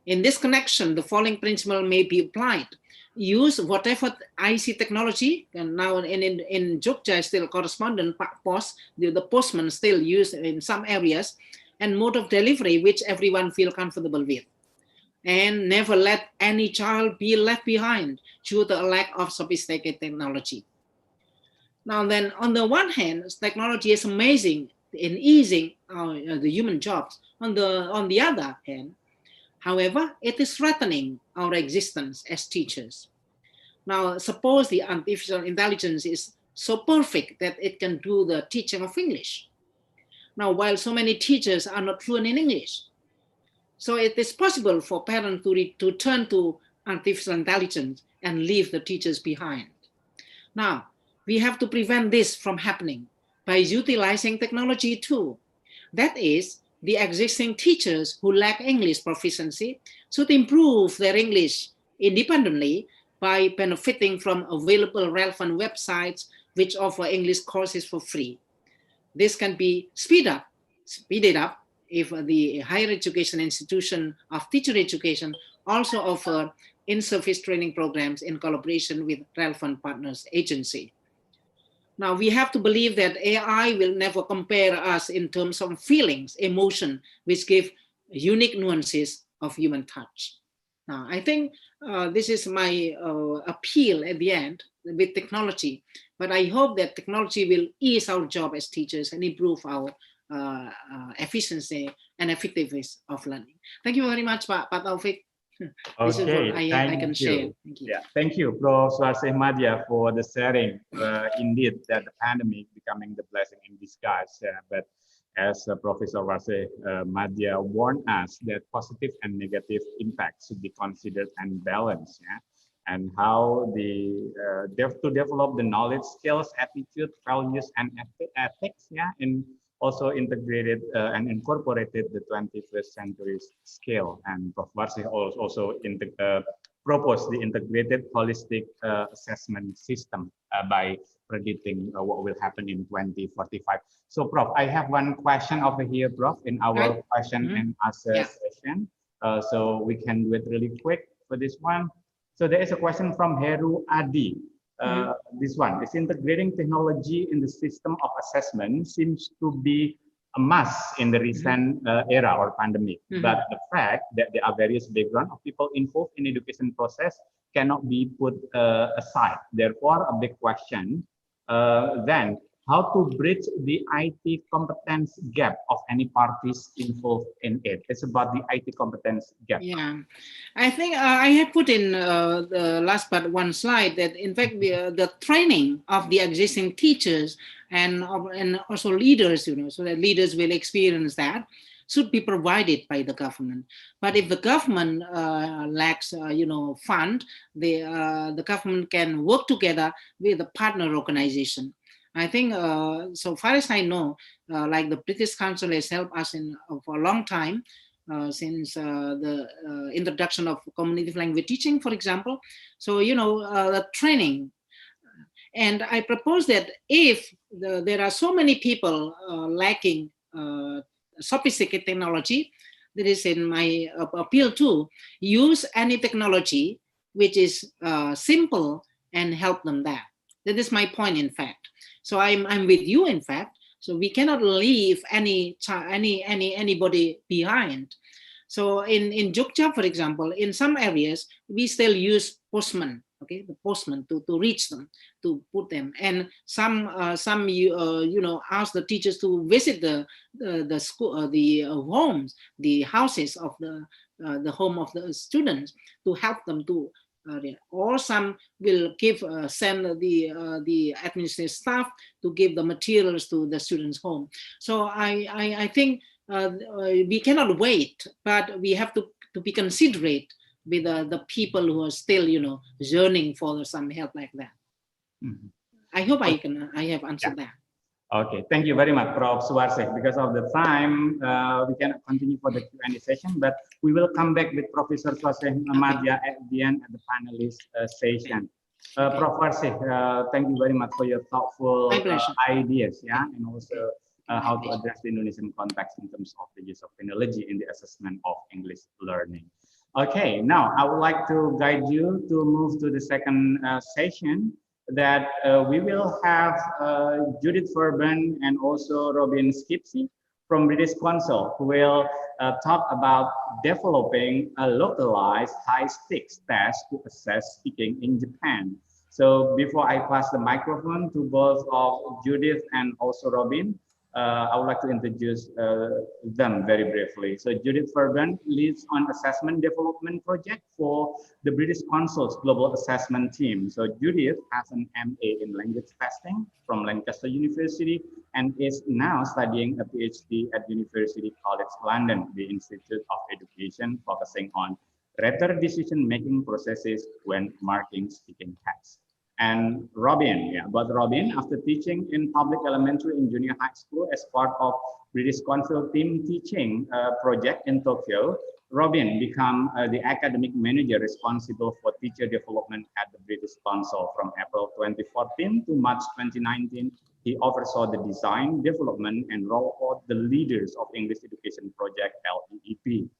In this connection, the following principle may be applied. Use whatever IC technology, and now in Jogja, still correspondent post, the postman still used in some areas, and mode of delivery which everyone feel comfortable with. And never let any child be left behind due to a lack of sophisticated technology. Now then, on the one hand, technology is amazing in easing the human jobs. On the other hand, however, it is threatening our existence as teachers. Now, suppose the artificial intelligence is so perfect that it can do the teaching of English. Now, while so many teachers are not fluent in English, so it is possible for parents to turn to artificial intelligence and leave the teachers behind. Now, we have to prevent this from happening by utilizing technology too. That is, the existing teachers who lack English proficiency should improve their English independently by benefiting from available relevant websites which offer English courses for free. This can be speeded up if the higher education institution of teacher education also offer in-service training programs in collaboration with relevant partners agency. Now, we have to believe that AI will never compare us in terms of feelings, emotion, which give unique nuances of human touch. Now, I think this is my appeal at the end with technology, but I hope that technology will ease our job as teachers and improve our efficiency and effectiveness of learning. Thank you very much, Pak Taufik. This is what I can share. Thank you. Yeah, thank you, Prof. Swarsih Madya, for the sharing. Indeed, that the pandemic becoming the blessing in disguise. But as Professor Swarsih Madya warned us, that positive and negative impacts should be considered and balanced. Yeah? And how to develop the knowledge, skills, attitude, values, and ethics. Yeah, and also integrated and incorporated the 21st century scale. And Prof. Swarsih also proposed the integrated holistic assessment system by predicting what will happen in 2045. So, Prof, I have one question over here, Prof, in our question and answer session. So we can do it really quick for this one. So there is a question from Heru Adi. This one is integrating technology in the system of assessment seems to be a must in the recent era or pandemic. But the fact that there are various backgrounds of people involved in education process cannot be put aside. Therefore, a big question then, how to bridge the IT competence gap of any parties involved in it. It's about the IT competence gap. Yeah, I think I had put in the last part one slide that in fact the training of the existing teachers and also leaders, so that leaders will experience that, should be provided by the government. But if the government lacks, fund, the government can work together with a partner organization. I think, so far as I know, like the British Council has helped us for a long time, since the introduction of cognitive language teaching, for example. So, the training. And I propose that if there are so many people lacking sophisticated technology, that is in my appeal too, use any technology which is simple and help them there. That is my point, in fact. So I'm with you, in fact. So we cannot leave anybody behind. So in Jogja, for example, in some areas, we still use postman okay, the postman to reach them, to put them. And some ask the teachers to visit the school, the homes, the houses of the home of the students to help them to. Or some will send the administrative staff to give the materials to the students' home. So I think we cannot wait, but we have to be considerate with the people who are still, yearning for some help like that. Mhm. I hope I have answered that. Okay, thank you very much, Prof. Suwarsih. Because of the time, we cannot continue for the Q&A session, but we will come back with Professor Suwarsih Madya at the end of the panelist session. Prof. Suwarsih, thank you very much for your thoughtful ideas, and also how to address the Indonesian context in terms of the use of technology in the assessment of English learning. Okay, now I would like to guide you to move to the second session that we will have Judith Verben and also Robin Skipsey from British Council who will talk about developing a localized high-stakes test to assess speaking in Japan. So before I pass the microphone to both of Judith and also Robin, I would like to introduce them very briefly. So Judith Verben leads on assessment development project for the British Council's global assessment team. So Judith has an MA in language testing from Lancaster University and is now studying a PhD at University College London, the Institute of Education, focusing on better decision-making processes when marking speaking tests. And Robin, but Robin, after teaching in public elementary and junior high school as part of British Council team teaching project in Tokyo, Robin became the academic manager responsible for teacher development at the British Council from April 2014 to March 2019. He oversaw the design, development, and roll out the leaders of English Education Project LEEP,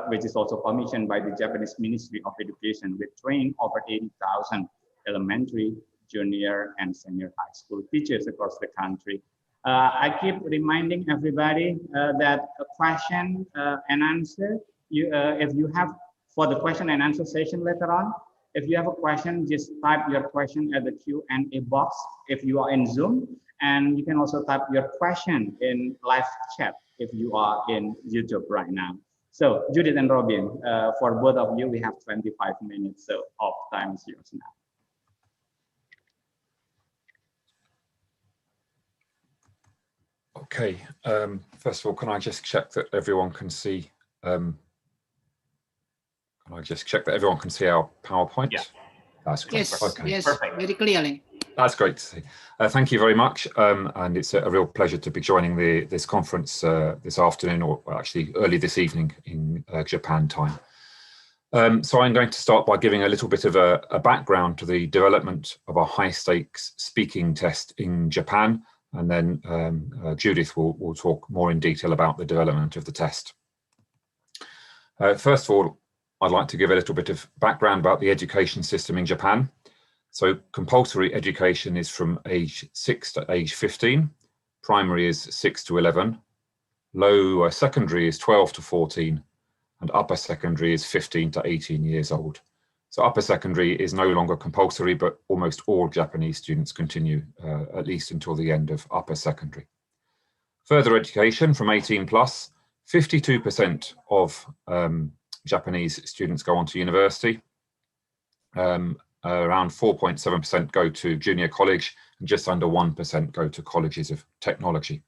which is also commissioned by the Japanese Ministry of Education, which trained over 80,000 elementary, junior, and senior high school teachers across the country. I keep reminding everybody that a question and answer, if you have, for the question and answer session later on, if you have a question, just type your question at the Q&A box if you are in Zoom, and you can also type your question in live chat if you are in YouTube right now. So Judith and Robin, for both of you, we have 25 minutes, so off time is yours now. Okay, first of all, can I just check that everyone can see? Can I just check that everyone can see our PowerPoint? Yeah. That's great. Yes, okay. yes, Perfect. very clearly. That's great to see. Thank you very much, and it's a real pleasure to be joining this conference this afternoon, or actually early this evening in Japan time. So I'm going to start by giving a little bit of a background to the development of a high-stakes speaking test in Japan, and then Judith will talk more in detail about the development of the test. First of all, I'd like to give a little bit of background about the education system in Japan. So compulsory education is from age 6 to age 15, primary is 6 to 11, low secondary is 12 to 14, and upper secondary is 15 to 18 years old. So upper secondary is no longer compulsory, but almost all Japanese students continue at least until the end of upper secondary. Further education from 18 plus, 52% of Japanese students go on to university. Around 4.7% go to junior college, and just under 1% go to colleges of technology.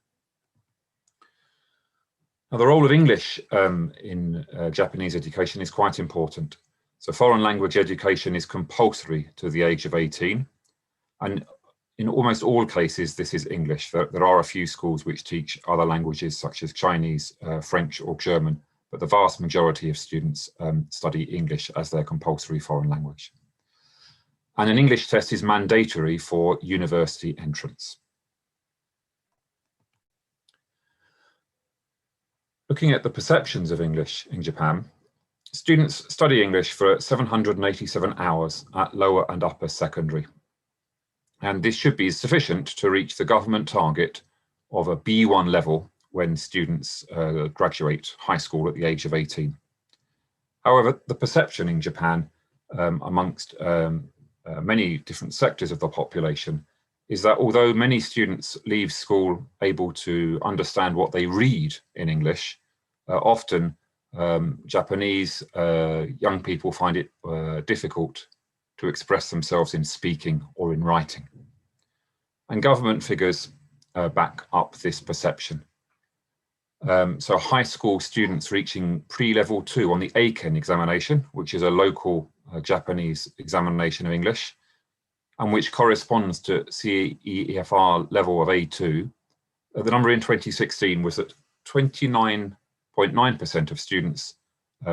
Now, the role of English in Japanese education is quite important. So foreign language education is compulsory to the age of 18. And in almost all cases, this is English. There are a few schools which teach other languages such as Chinese, French or German, but the vast majority of students study English as their compulsory foreign language. And an English test is mandatory for university entrance. Looking at the perceptions of English in Japan, students study English for 787 hours at lower and upper secondary. And this should be sufficient to reach the government target of a B1 level when students graduate high school at the age of 18. However, the perception in Japan amongst many different sectors of the population is that although many students leave school able to understand what they read in English, often Japanese young people find it difficult to express themselves in speaking or in writing. And government figures back up this perception. So high school students reaching pre-level 2 on the Eiken examination, which is a local Japanese examination of English, and which corresponds to CEFR level of A2, the number in 2016 was that 29.9% of students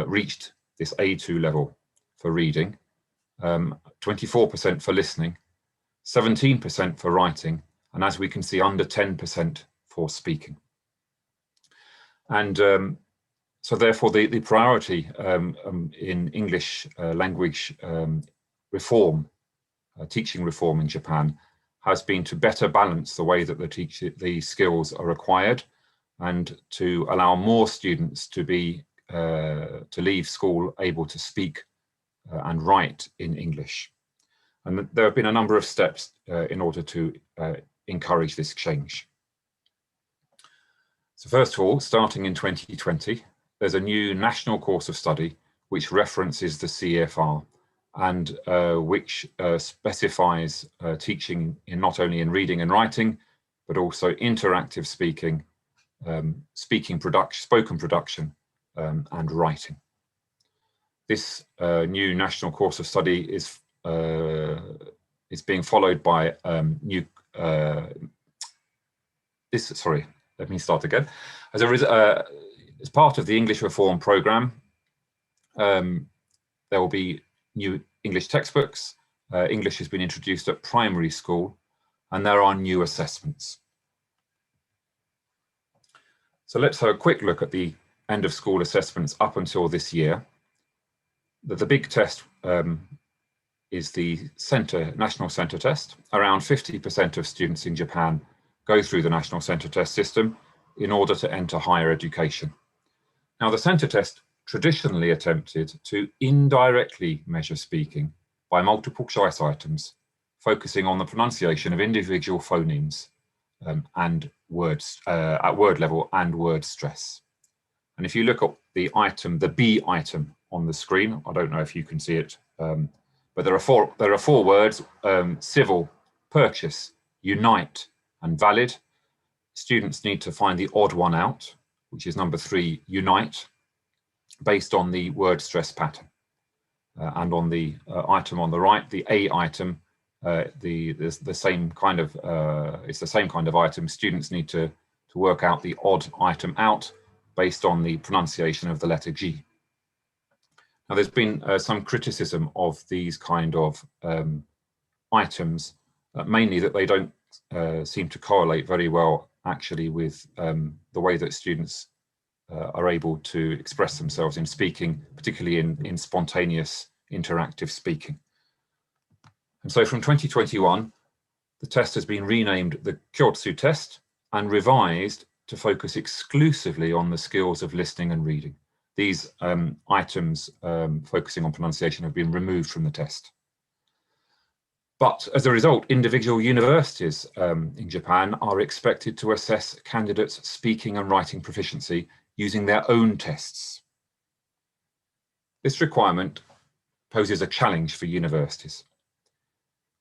reached this A2 level for reading, 24% for listening, 17% for writing, and as we can see, under 10% for speaking. And so therefore the priority in English language reform, teaching reform in Japan, has been to better balance the way that the skills are acquired and to allow more students to leave school able to speak and write in English. And there have been a number of steps in order to encourage this change. So first of all, starting in 2020, there's a new national course of study which references the CEFR and which specifies teaching in not only in reading and writing, but also interactive speaking, spoken production, and writing. This new national course of study is being followed by let me start again. As part of the English reform programme, there will be new English textbooks. English has been introduced at primary school, and there are new assessments. So let's have a quick look at the end of school assessments up until this year. The big test is the National Centre Test. Around 50% of students in Japan go through the National Centre Test system in order to enter higher education. Now, the Centre Test traditionally attempted to indirectly measure speaking by multiple choice items, focusing on the pronunciation of individual phonemes and words at word level and word stress. And if you look at the item, the B item on the screen, I don't know if you can see it, but there are four words: civil, purchase, unite, and valid. Students need to find the odd one out, which is number 3, unite, based on the word stress pattern. And on the item on the right, the A item, it's the same kind of item. Students need to work out the odd item out based on the pronunciation of the letter G. Now, there's been some criticism of these kind of items, mainly that they don't seem to correlate very well actually with the way that students are able to express themselves in speaking, particularly in spontaneous interactive speaking. And so from 2021, the test has been renamed the Kyotsu test and revised to focus exclusively on the skills of listening and reading. These items focusing on pronunciation have been removed from the test. But as a result, individual universities in Japan are expected to assess candidates' speaking and writing proficiency using their own tests. This requirement poses a challenge for universities.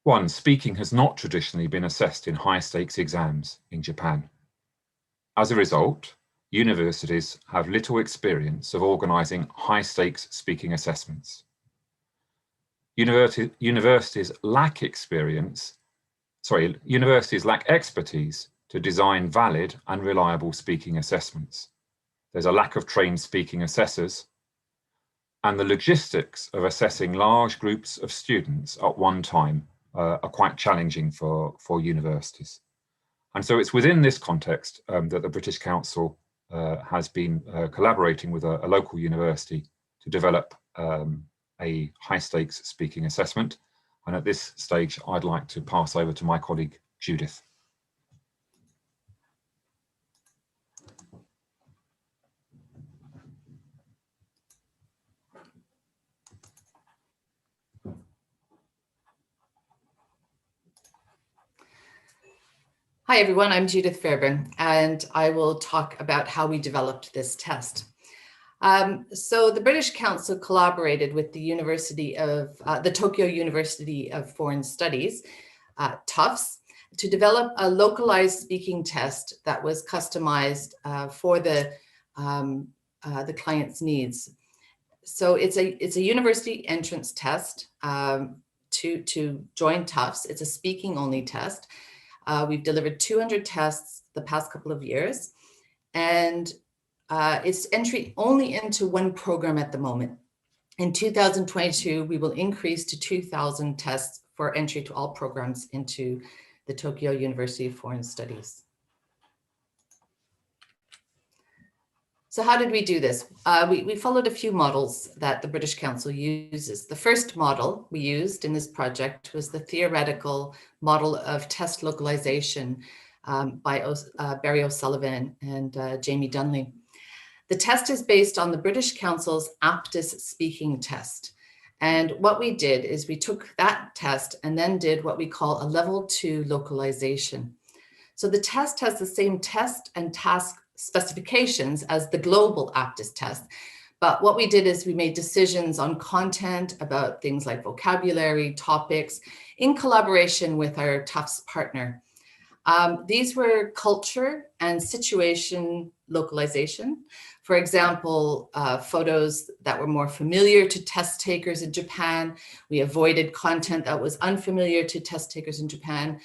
One, speaking has not traditionally been assessed in high-stakes exams in Japan. As a result, universities have little experience of organising high-stakes speaking assessments. Universities lack expertise to design valid and reliable speaking assessments. There's a lack of trained speaking assessors, and the logistics of assessing large groups of students at one time are quite challenging for universities. And so it's within this context that the British Council has been collaborating with a local university to develop a high-stakes speaking assessment. And at this stage, I'd like to pass over to my colleague, Judith. Hi, everyone. I'm Judith Fairbairn, and I will talk about how we developed this test. So the British Council collaborated with the Tokyo University of Foreign Studies, Tufts, to develop a localized speaking test that was customized for the client's needs. So it's a university entrance test to join Tufts. It's a speaking only test. We've delivered 200 tests the past couple of years, and it's entry only into one program at the moment. In 2022, we will increase to 2,000 tests for entry to all programs into the Tokyo University of Foreign Studies. So how did we do this? We followed a few models that the British Council uses. The first model we used in this project was the theoretical model of test localization by Barry O'Sullivan and Jamie Dunley. The test is based on the British Council's Aptus speaking test. And what we did is we took that test and then did what we call a level 2 localization. So the test has the same test and task specifications as the global Aptus test. But what we did is we made decisions on content about things like vocabulary, topics, in collaboration with our Tufts partner. These were culture and situation localization. For example, photos that were more familiar to test takers in Japan. We avoided content that was unfamiliar to test takers in Japan.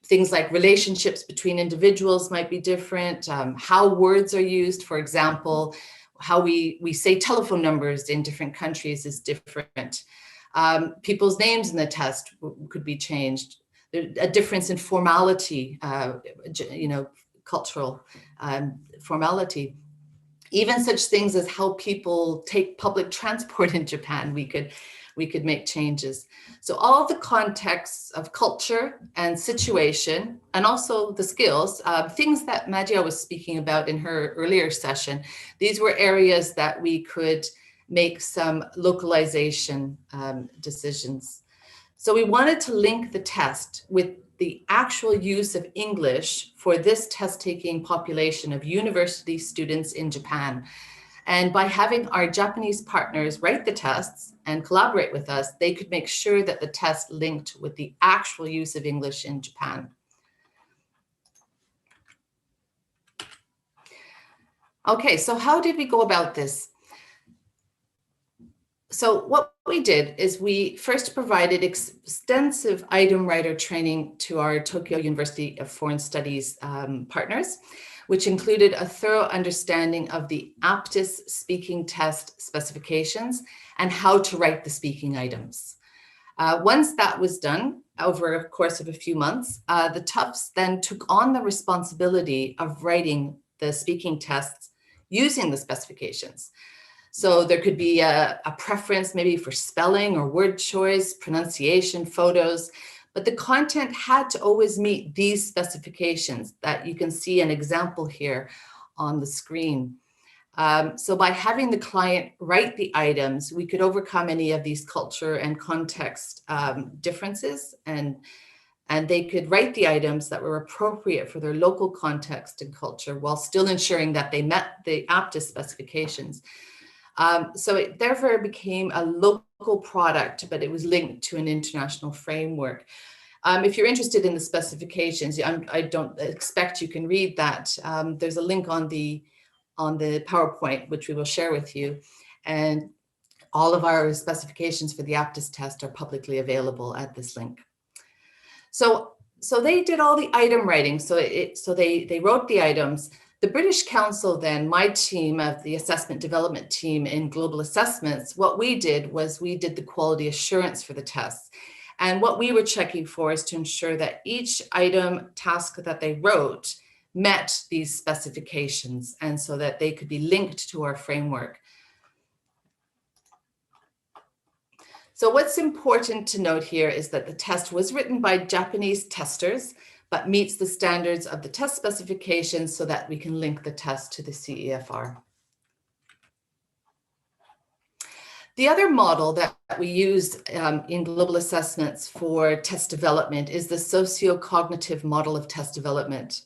Things like relationships between individuals might be different. How words are used, for example, how we say telephone numbers in different countries is different. People's names in the test could be changed. There's a difference in formality, cultural formality. Even such things as how people take public transport in Japan, we could make changes. So all the contexts of culture and situation, and also the skills, things that Magia was speaking about in her earlier session, these were areas that we could make some localization decisions. So we wanted to link the test with the actual use of English for this test-taking population of university students in Japan. And by having our Japanese partners write the tests and collaborate with us, they could make sure that the test linked with the actual use of English in Japan. Okay, so how did we go about this? So what we did is we first provided extensive item writer training to our Tokyo University of Foreign Studies partners, which included a thorough understanding of the Aptus speaking test specifications and how to write the speaking items. Once that was done, over a course of a few months, the Tufts then took on the responsibility of writing the speaking tests using the specifications. So there could be a preference maybe for spelling or word choice, pronunciation, photos, but the content had to always meet these specifications that you can see an example here on the screen. So by having the client write the items, we could overcome any of these culture and context differences, and they could write the items that were appropriate for their local context and culture while still ensuring that they met the Aptus specifications. So it therefore became a local product, but it was linked to an international framework. If you're interested in the specifications, I don't expect you can read that. There's a link on the PowerPoint, which we will share with you. And all of our specifications for the Aptus test are publicly available at this link. So they did all the item writing. So they wrote the items. The British Council then, my team of the assessment development team in global assessments, what we did was we did the quality assurance for the tests. And what we were checking for is to ensure that each item task that they wrote met these specifications and so that they could be linked to our framework. So what's important to note here is that the test was written by Japanese testers, but meets the standards of the test specifications so that we can link the test to the CEFR. The other model that we use in global assessments for test development is the socio-cognitive model of test development.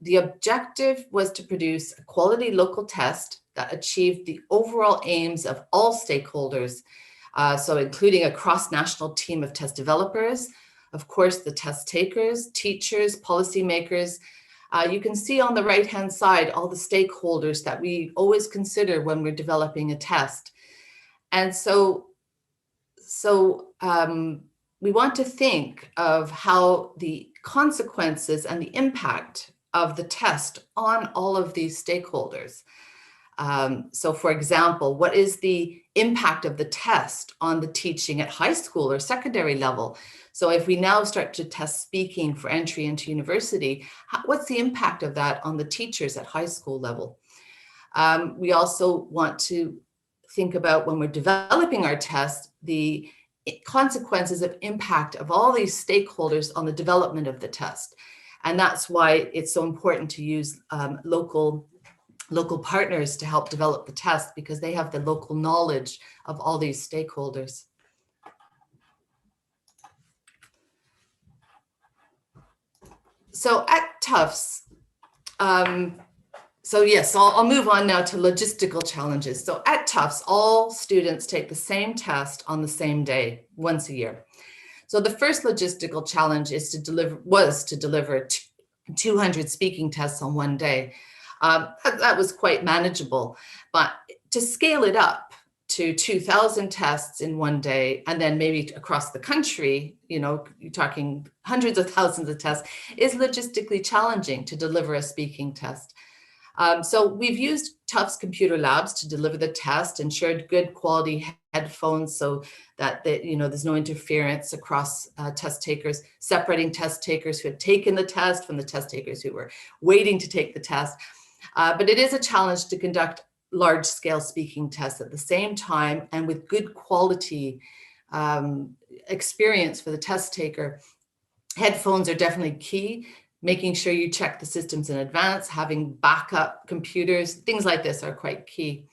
The objective was to produce a quality local test that achieved the overall aims of all stakeholders, so including a cross-national team of test developers, of course, the test takers, teachers, policymakers. You can see on the right-hand side all the stakeholders that we always consider when we're developing a test. And so we want to think of how the consequences and the impact of the test on all of these stakeholders. So for example, what is the impact of the test on the teaching at high school or secondary level? So if we now start to test speaking for entry into university, what's the impact of that on the teachers at high school level? We also want to think about, when we're developing our test, the consequences of impact of all these stakeholders on the development of the test. And that's why it's so important to use local partners to help develop the test, because they have the local knowledge of all these stakeholders. So at Tufts, I'll move on now to logistical challenges. So at Tufts, all students take the same test on the same day, once a year. So the first logistical challenge was to deliver 200 speaking tests on one day. That was quite manageable, but to scale it up to 2,000 tests in one day, and then maybe across the country, you're talking hundreds of thousands of tests, is logistically challenging to deliver a speaking test. So we've used Tufts Computer Labs to deliver the test, ensured good quality headphones so that there's no interference across test takers, separating test takers who had taken the test from the test takers who were waiting to take the test. But it is a challenge to conduct large-scale speaking tests at the same time and with good quality experience for the test taker. Headphones are definitely key. Making sure you check the systems in advance, having backup computers, things like this are quite key.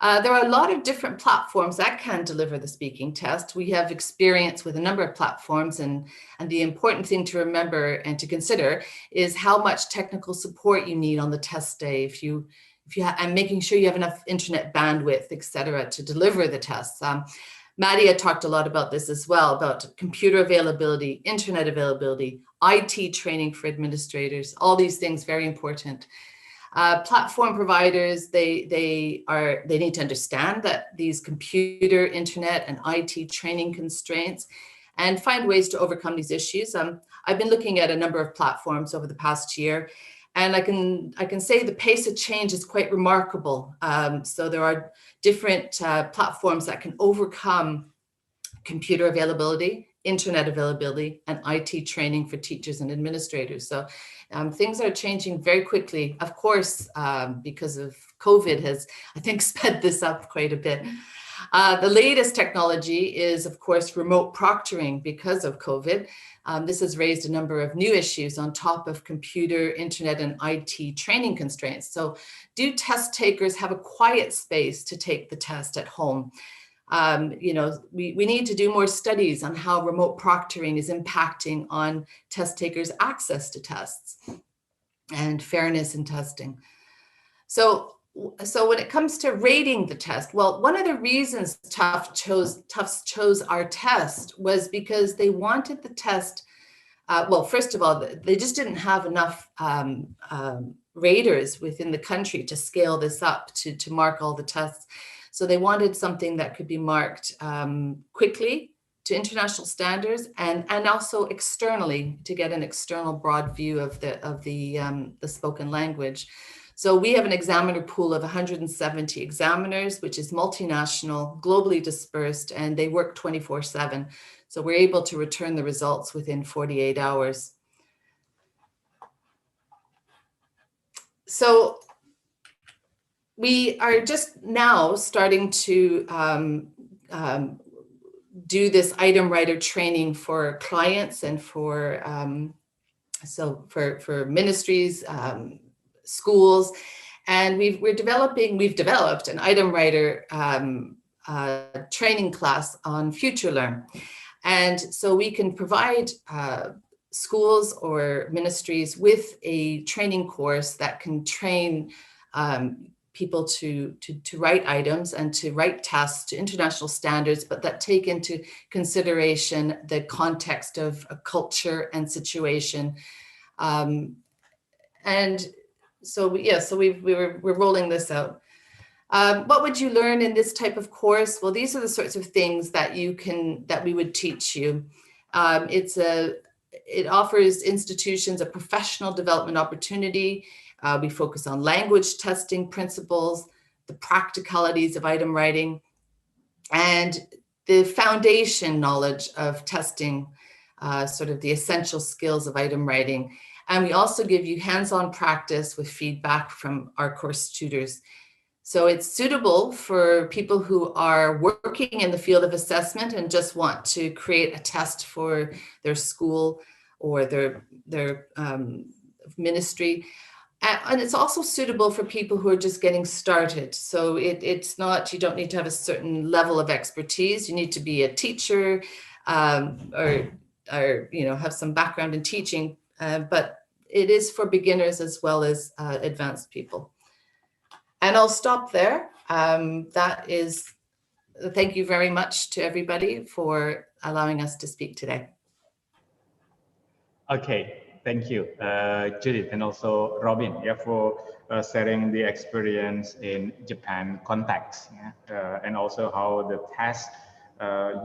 There are a lot of different platforms that can deliver the speaking test. We have experience with a number of platforms, and the important thing to remember and to consider is how much technical support you need on the test day, and making sure you have enough internet bandwidth, et cetera, to deliver the tests. Maddie had talked a lot about this as well, about computer availability, internet availability, IT training for administrators, all these things very important. Platform providers, they need to understand that these computer, internet, and IT training constraints, and find ways to overcome these issues. I've been looking at a number of platforms over the past year, and I can say the pace of change is quite remarkable. So there are different platforms that can overcome computer availability, internet availability, and IT training for teachers and administrators. So things are changing very quickly, of course, because of COVID has, I think, sped this up quite a bit. The latest technology is, of course, remote proctoring because of COVID. This has raised a number of new issues on top of computer, internet, and IT training constraints. So do test takers have a quiet space to take the test at home? We need to do more studies on how remote proctoring is impacting on test takers' access to tests and fairness in testing. So when it comes to rating the test, well, one of the reasons Tufts chose our test was because they wanted the test, well, first of all, they just didn't have enough raters within the country to scale this up to mark all the tests. So they wanted something that could be marked quickly to international standards, and also externally to get an external broad view of the spoken language. So we have an examiner pool of 170 examiners, which is multinational, globally dispersed, and they work 24/7. So we're able to return the results within 48 hours. So we are just now starting to do this item writer training for clients and for ministries, schools, And we've developed an item writer training class on FutureLearn. And so we can provide schools or ministries with a training course that can train people to write items and to write tests to international standards, but that take into consideration the context of a culture and situation. And so we're rolling this out. What would you learn in this type of course? Well, these are the sorts of things that we would teach you. It offers institutions a professional development opportunity. We focus on language testing principles, the practicalities of item writing, and the foundation knowledge of testing, sort of the essential skills of item writing. And we also give you hands-on practice with feedback from our course tutors. So it's suitable for people who are working in the field of assessment and just want to create a test for their school or their ministry. And it's also suitable for people who are just getting started. So it's not, you don't need to have a certain level of expertise. You need to be a teacher or have some background in teaching, but it is for beginners as well as advanced people. And I'll stop there. Thank you very much to everybody for allowing us to speak today. Okay, thank you, Judith, and also Robin, for sharing the experience in Japan context, and also how the test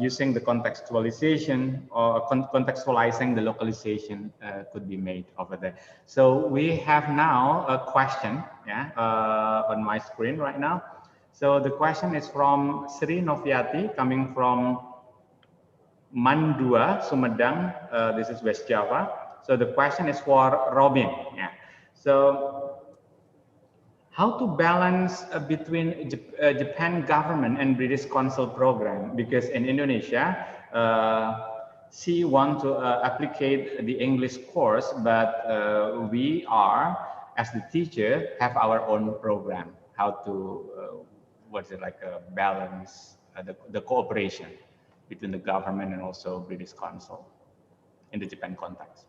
using the contextualization or contextualizing the localization could be made over there. So we have now a question on my screen right now. So the question is from Sri Noviati, coming from Mandua, Sumedang. This is West Java. So the question is for Robin. So how to balance between Japan government and British Council program? Because in Indonesia, she want to applicate the English course, but we are, as the teacher, have our own program. How to, balance the cooperation between the government and also British Council in the Japan context.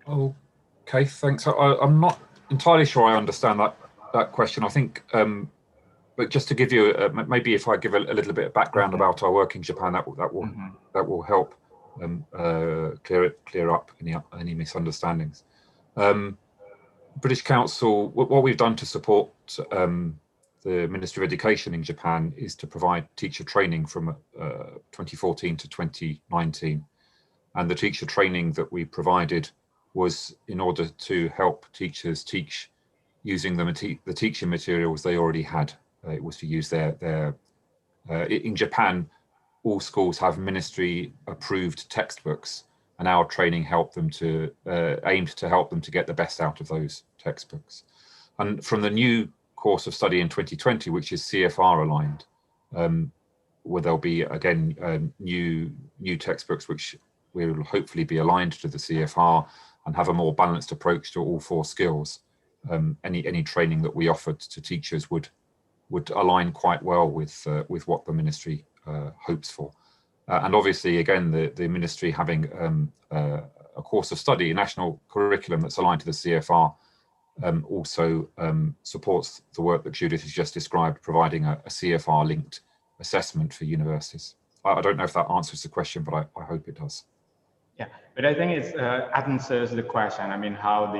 Okay, thanks. I'm not entirely sure I understand that question. I think, but just to give you, maybe if I give a little bit of background about our work in Japan, that will help clear up any misunderstandings. British Council, what we've done to support the Ministry of Education in Japan is to provide teacher training from 2014 to 2019. And the teacher training that we provided was in order to help teachers teach using the teaching materials they already had. It was to use their in Japan, all schools have ministry approved textbooks, and our training helped them to aimed to help them to get the best out of those textbooks. And from the new course of study in 2020, which is CFR aligned, where there'll be again new textbooks which will hopefully be aligned to the CFR and have a more balanced approach to all 4 skills. Any training that we offered to teachers would align quite well with what the ministry hopes for. And obviously, again, the ministry having a course of study, a national curriculum that's aligned to the CFR, also supports the work that Judith has just described, providing a CFR-linked assessment for universities. I don't know if that answers the question, but I hope it does. Yeah, but I think it answers the question. I mean, how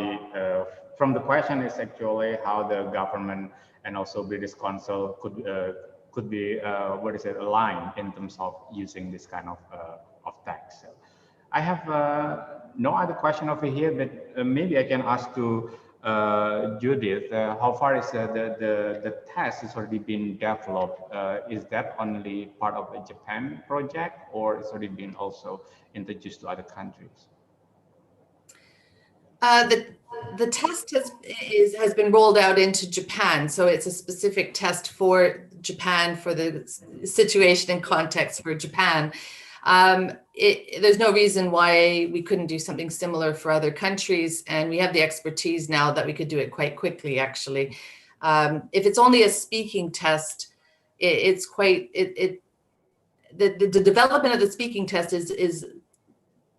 from the question is actually how the government and also British Council could be aligned in terms of using this kind of text. So I have no other question over here, but maybe I can ask to Judith, how far is the test has already been developed? Is that only part of the Japan project, or it's already been also introduced to other countries? The test has been rolled out into Japan, so it's a specific test for Japan, for the situation and context for Japan. There's no reason why we couldn't do something similar for other countries, and we have the expertise now that we could do it quite quickly, actually. If it's only a speaking test, it's quite, the development of the speaking test is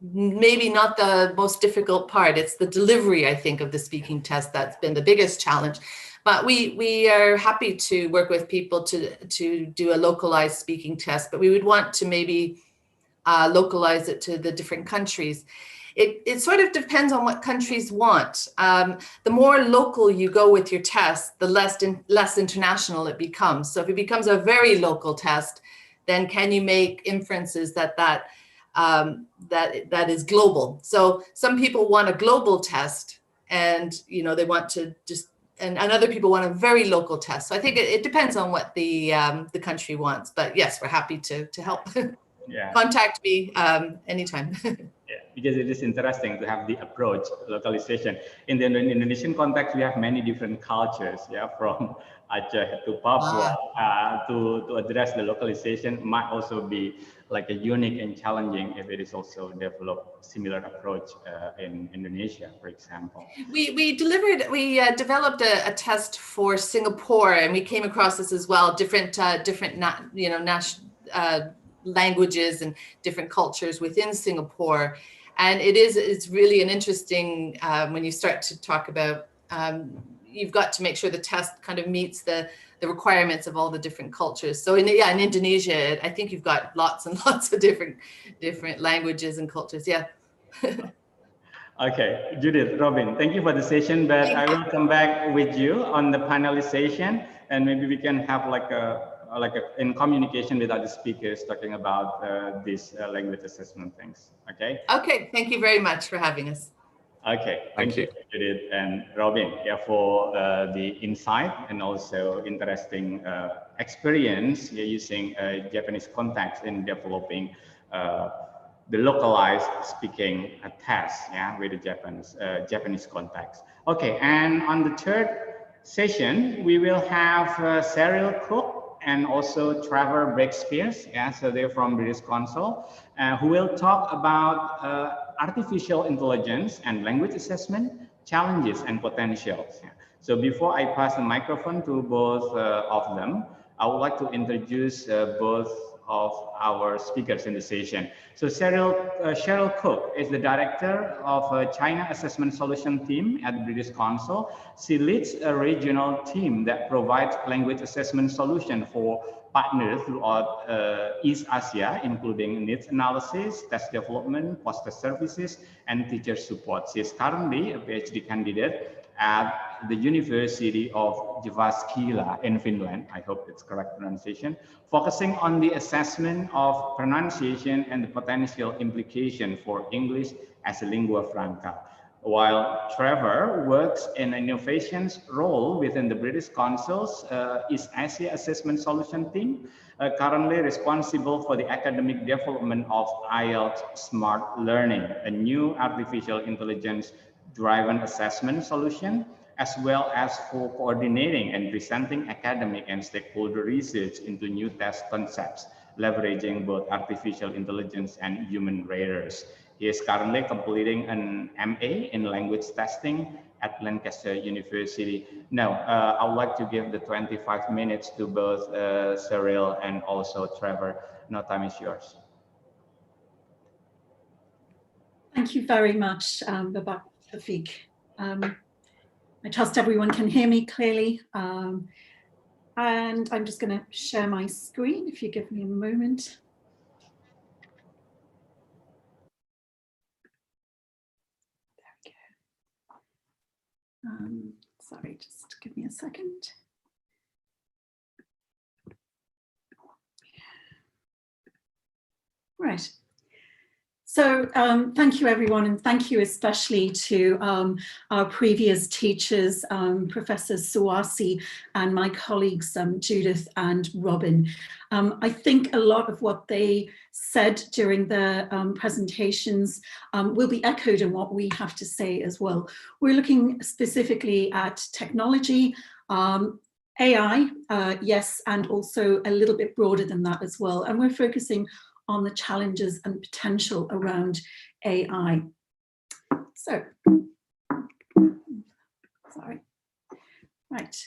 maybe not the most difficult part. It's the delivery, I think, of the speaking test that's been the biggest challenge. But we are happy to work with people to do a localized speaking test, but we would want to maybe localize it to the different countries. It sort of depends on what countries want. The more local you go with your test, the less international it becomes. So if it becomes a very local test, then can you make inferences that is global? So some people want a global test, and they want to just, and other people want a very local test. So I think it depends on what the country wants. But yes, we're happy to help. Yeah. Contact me anytime. Yeah, because it is interesting to have the approach localization. In the Indonesian context, we have many different cultures, yeah, from Aceh to Papua. To address the localization might also be like a unique and challenging if it is also developed similar approach in Indonesia, for example. We developed a test for Singapore, and we came across this as well. Different languages and different cultures within Singapore, and it's really an interesting when you start to talk about you've got to make sure the test kind of meets the requirements of all the different cultures. So in Indonesia, I think you've got lots and lots of different languages and cultures. Yeah. Okay, Judith, Robin, thank you for the session, but I will come back with you on the panelization, and maybe we can have in communication with other speakers talking about these language assessment things. Okay. Okay. Thank you very much for having us. Okay. Thank you, Judith and Robin, for the insight and also interesting experience using Japanese context in developing the localized speaking test, with the Japanese context. Okay, and on the third session, we will have Cyril Cook and also Trevor Breakspears, so they're from British Council, who will talk about artificial intelligence and language assessment, challenges and potentials. So before I pass the microphone to both of them, I would like to introduce both of our speakers in the session. So Cheryl Cook is the director of China Assessment Solution Team at the British Council. She leads a regional team that provides language assessment solution for partners throughout East Asia, including needs analysis, test development, post-test services, and teacher support. She is currently a PhD candidate at the University of Jyväskylä in Finland, I hope it's correct pronunciation, focusing on the assessment of pronunciation and the potential implication for English as a lingua franca. While Trevor works in an innovations role within the British Council's East Asia Assessment Solution Team, currently responsible for the academic development of IELTS Smart Learning, a new artificial intelligence driven assessment solution, as well as for coordinating and presenting academic and stakeholder research into new test concepts, leveraging both artificial intelligence and human readers. He is currently completing an MA in language testing at Lancaster University. Now, I would like to give the 25 minutes to both Cyril and also Trevor. Now, time is yours. Thank you very much, Babak Tafiq. I trust everyone can hear me clearly. And I'm just going to share my screen if you give me a moment. There we go. Sorry, just give me a second. Right. So thank you, everyone, and thank you especially to our previous teachers, Professor Suwasi, and my colleagues, Judith and Robin. I think a lot of what they said during their presentations will be echoed in what we have to say as well. We're looking specifically at technology, AI, yes, and also a little bit broader than that as well. And we're focusing on the challenges and potential around AI. So, sorry. Right.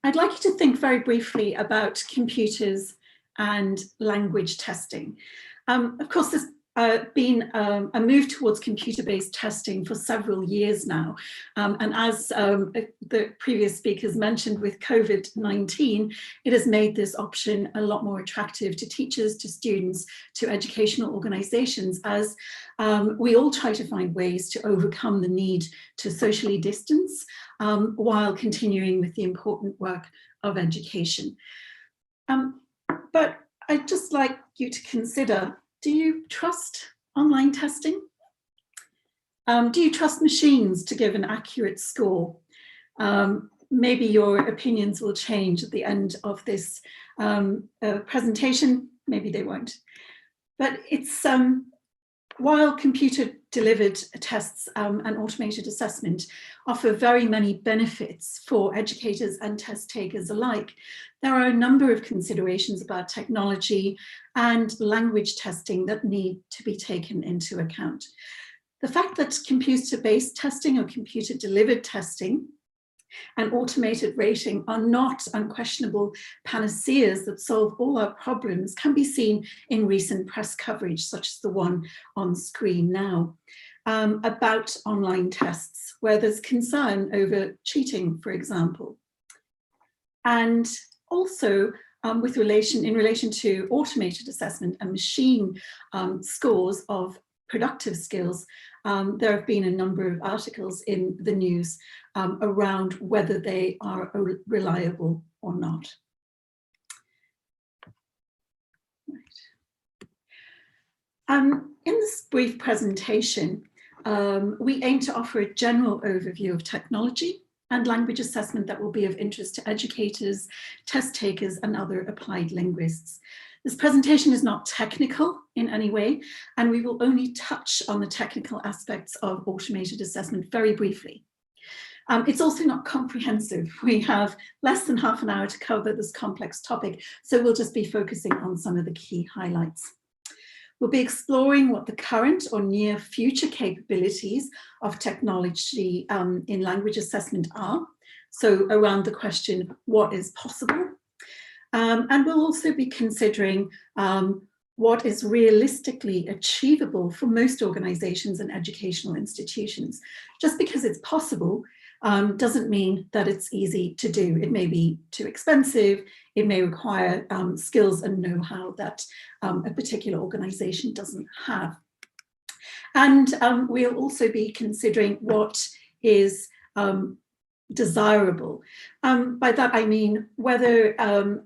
I'd like you to think very briefly about computers and language testing. Of course, there's been a move towards computer-based testing for several years now. And as the previous speakers mentioned, with COVID-19, it has made this option a lot more attractive to teachers, to students, to educational organizations, as we all try to find ways to overcome the need to socially distance while continuing with the important work of education. But I'd just like you to consider, do you trust online testing? Do you trust machines to give an accurate score? Maybe your opinions will change at the end of this presentation, maybe they won't. But it's, while computer-delivered tests and automated assessment offer very many benefits for educators and test takers alike, there are a number of considerations about technology and language testing that need to be taken into account. The fact that computer-based testing or computer-delivered testing and automated rating are not unquestionable panaceas that solve all our problems can be seen in recent press coverage, such as the one on screen now, about online tests, where there's concern over cheating, for example. And also in relation to automated assessment and machine scores of productive skills, there have been a number of articles in the news around whether they are reliable or not. Right. In this brief presentation, we aim to offer a general overview of technology and language assessment that will be of interest to educators, test takers, and other applied linguists. This presentation is not technical in any way, and we will only touch on the technical aspects of automated assessment very briefly. It's also not comprehensive. We have less than half an hour to cover this complex topic, so we'll just be focusing on some of the key highlights. We'll be exploring what the current or near future capabilities of technology in language assessment are. So around the question, what is possible? And we'll also be considering what is realistically achievable for most organizations and educational institutions. Just because it's possible doesn't mean that it's easy to do. It may be too expensive, it may require skills and know-how that a particular organization doesn't have. And we'll also be considering what is desirable. By that I mean whether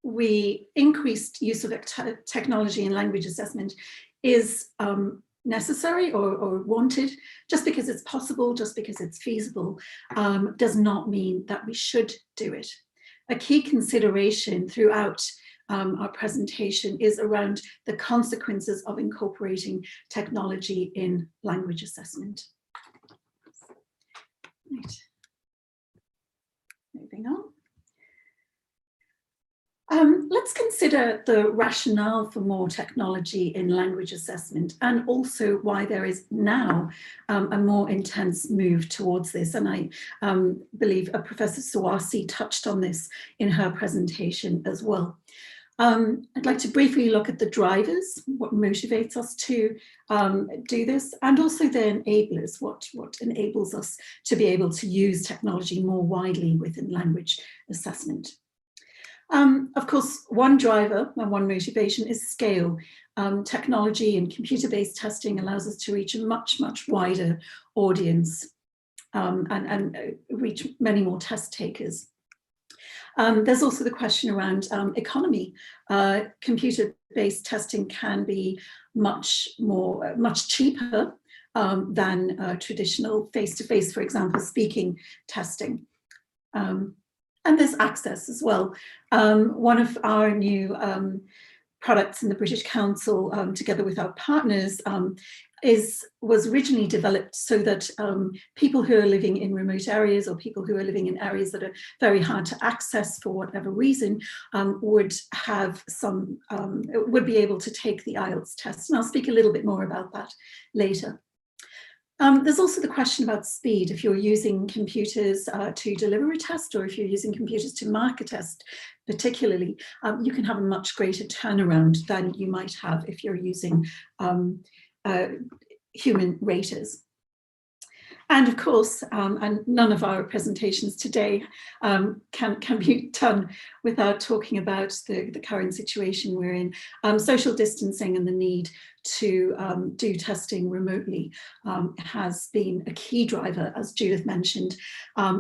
we increased use of technology in language assessment is necessary or wanted. Just because it's possible, just because it's feasible, does not mean that we should do it. A key consideration throughout our presentation is around the consequences of incorporating technology in language assessment. Right. Moving on. Let's consider the rationale for more technology in language assessment, and also why there is now a more intense move towards this. And I believe Professor Suwasi touched on this in her presentation as well. I'd like to briefly look at the drivers, what motivates us to do this, and also the enablers, what enables us to be able to use technology more widely within language assessment. Of course, one driver and one motivation is scale. Technology and computer-based testing allows us to reach a much, much wider audience and reach many more test takers. There's also the question around economy. Computer-based testing can be much cheaper than traditional face-to-face, for example, speaking testing. And there's access as well. One of our new products in the British Council, together with our partners, was originally developed so that people who are living in remote areas, or people who are living in areas that are very hard to access for whatever reason, would be able to take the IELTS test. And I'll speak a little bit more about that later. There's also the question about speed. If you're using computers to deliver a test, or if you're using computers to mark a test, particularly, you can have a much greater turnaround than you might have if you're using human raters. And of course, and none of our presentations today can be done without talking about the current situation we're in. Social distancing and the need to do testing remotely has been a key driver, as Judith mentioned,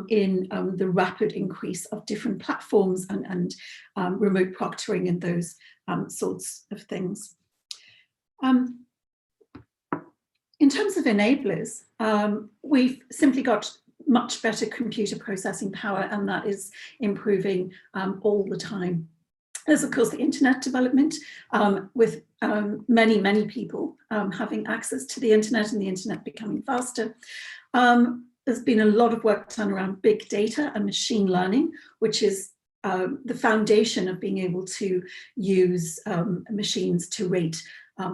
in the rapid increase of different platforms and remote proctoring and those sorts of things. In terms of enablers, we've simply got much better computer processing power, and that is improving all the time. There's of course the internet development, with many people having access to the internet and the internet becoming faster. There's been a lot of work done around big data and machine learning, which is the foundation of being able to use machines to rate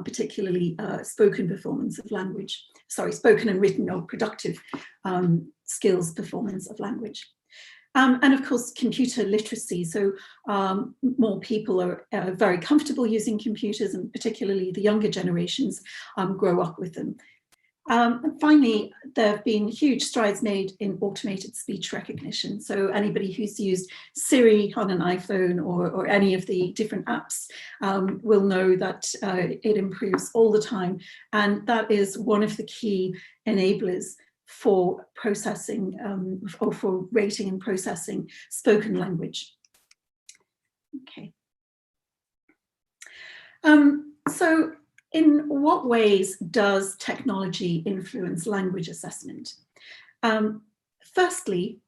particularly spoken performance of language, spoken and written or productive skills performance of language. And of course, computer literacy. So more people are very comfortable using computers, and particularly the younger generations grow up with them. And finally, there have been huge strides made in automated speech recognition. So anybody who's used Siri on an iPhone or any of the different apps will know that it improves all the time. And that is one of the key enablers for processing or for rating and processing spoken language. Okay. So in what ways does technology influence language assessment? Firstly,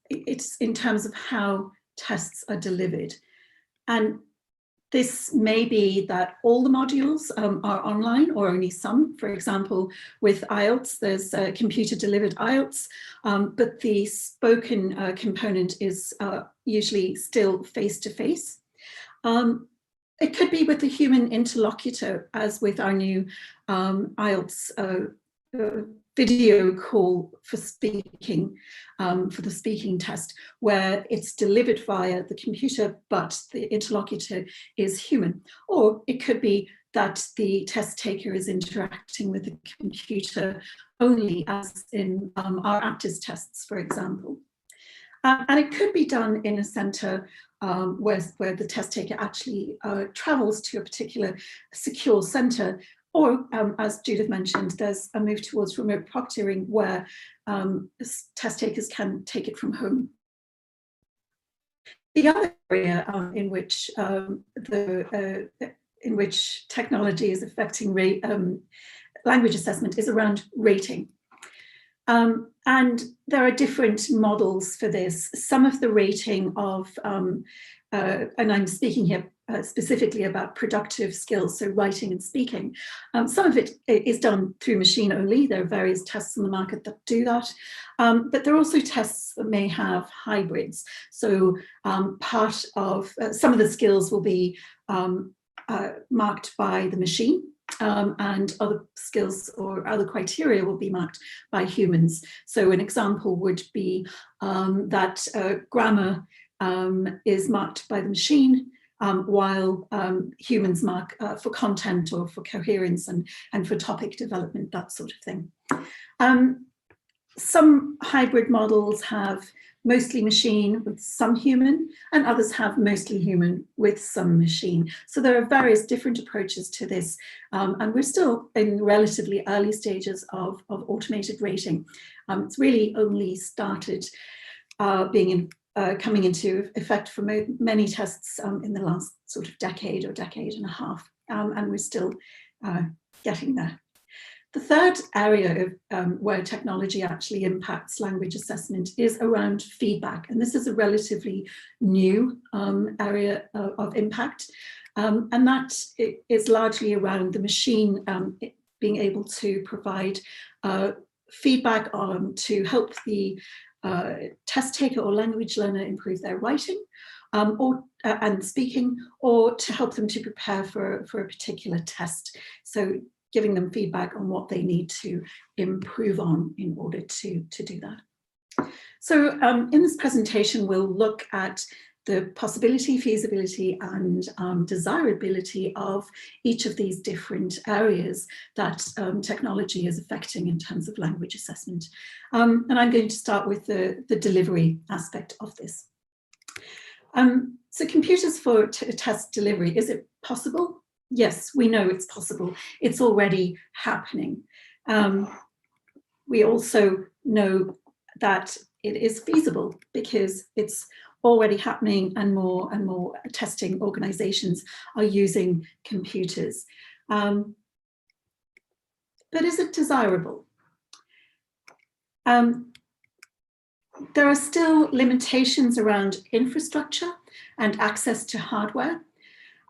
it's in terms of how tests are delivered. And this may be that all the modules are online or only some. For example, with IELTS, there's computer-delivered IELTS, but the spoken component is usually still face-to-face. It could be with the human interlocutor, as with our new IELTS video call for speaking, for the speaking test, where it's delivered via the computer, but the interlocutor is human. Or it could be that the test taker is interacting with the computer only, as in our APTIS tests, for example. And it could be done in a centre where the test taker actually travels to a particular secure centre, or as Judith mentioned, there's a move towards remote proctoring where test takers can take it from home. The other area in which technology is affecting language assessment is around rating. And there are different models for this. Some of the rating of, and I'm speaking here specifically about productive skills, so writing and speaking. Some of it is done through machine only. There are various tests on the market that do that. But there are also tests that may have hybrids. So part of, some of the skills will be marked by the machine. And other skills or other criteria will be marked by humans. So an example would be that grammar is marked by the machine, while humans mark for content or for coherence and for topic development, that sort of thing. Some hybrid models have mostly machine with some human, and others have mostly human with some machine. So there are various different approaches to this, and we're still in relatively early stages of automated rating. It's really only started coming into effect for many tests in the last sort of decade or decade and a half, and we're still getting there. The third area of, where technology actually impacts language assessment is around feedback. And this is a relatively new area of impact. And that is largely around the machine being able to provide feedback to help the test taker or language learner improve their writing and speaking, or to help them to prepare for a particular test. So giving them feedback on what they need to improve on in order to do that. So in this presentation, we'll look at the possibility, feasibility, and desirability of each of these different areas that technology is affecting in terms of language assessment. And I'm going to start with the delivery aspect of this. So computers for test delivery, is it possible? Yes, we know it's possible. It's already happening. We also know that it is feasible because it's already happening, and more testing organizations are using computers. But is it desirable? There are still limitations around infrastructure and access to hardware.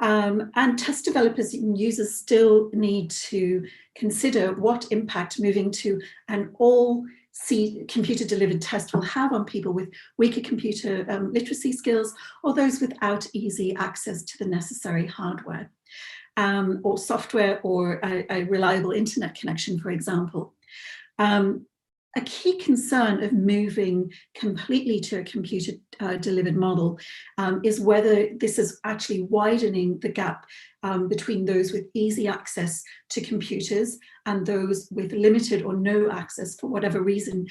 And test developers and users still need to consider what impact moving to an all computer delivered test will have on people with weaker computer literacy skills, or those without easy access to the necessary hardware or software, or a reliable internet connection, for example. A key concern of moving completely to a computer delivered model is whether this is actually widening the gap between those with easy access to computers and those with limited or no access, for whatever reason,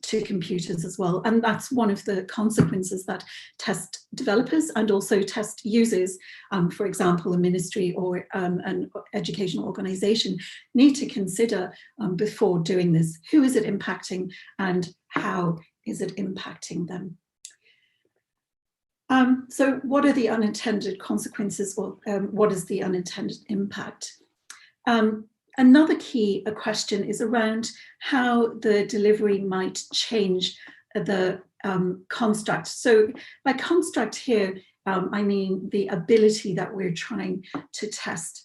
to computers as well. And that's one of the consequences that test developers and also test users, for example, a ministry or an educational organization, need to consider before doing this. Who is it impacting, and how is it impacting them? So what are the unintended consequences, or what is the unintended impact? Another key question is around how the delivery might change the construct. So by construct here, I mean the ability that we're trying to test.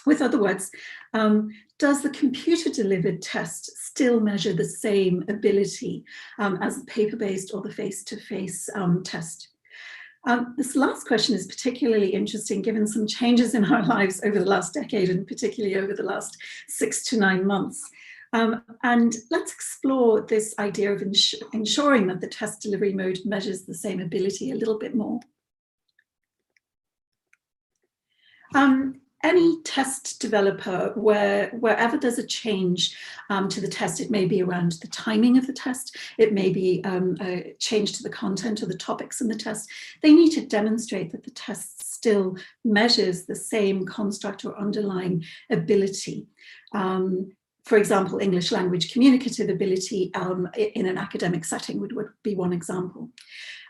With other words, does the computer delivered test still measure the same ability as the paper-based or the face-to-face test? This last question is particularly interesting given some changes in our lives over the last decade, and particularly over the last 6 to 9 months. And let's explore this idea of ensuring that the test delivery mode measures the same ability a little bit more. Any test developer, wherever there's a change to the test, it may be around the timing of the test, it may be a change to the content or the topics in the test, they need to demonstrate that the test still measures the same construct or underlying ability. For example, English language communicative ability in an academic setting would be one example.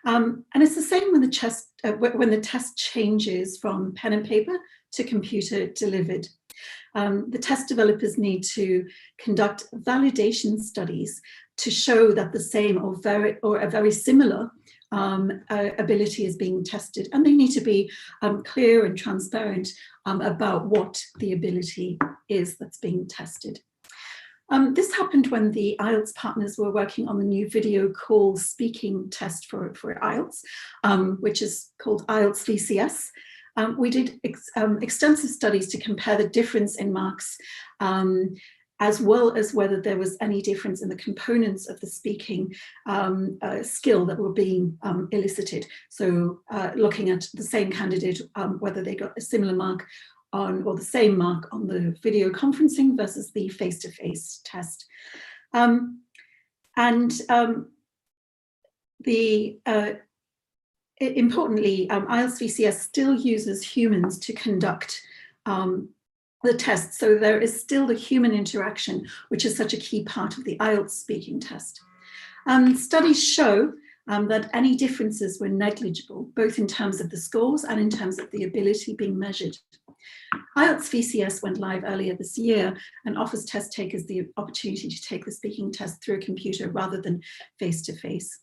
And it's the same when the test changes from pen and paper to computer delivered. The test developers need to conduct validation studies to show that the same or a very similar ability is being tested, and they need to be clear and transparent about what the ability is that's being tested. This happened when the IELTS partners were working on the new video call speaking test for IELTS, which is called IELTS VCS. We did extensive studies to compare the difference in marks, as well as whether there was any difference in the components of the speaking skill that were being elicited. So looking at the same candidate, whether they got a similar mark on, or the same mark on the video conferencing versus the face-to-face test. Importantly, IELTS VCS still uses humans to conduct the test. So there is still the human interaction, which is such a key part of the IELTS speaking test. Studies show that any differences were negligible, both in terms of the scores and in terms of the ability being measured. IELTS VCS went live earlier this year and offers test takers the opportunity to take the speaking test through a computer rather than face-to-face.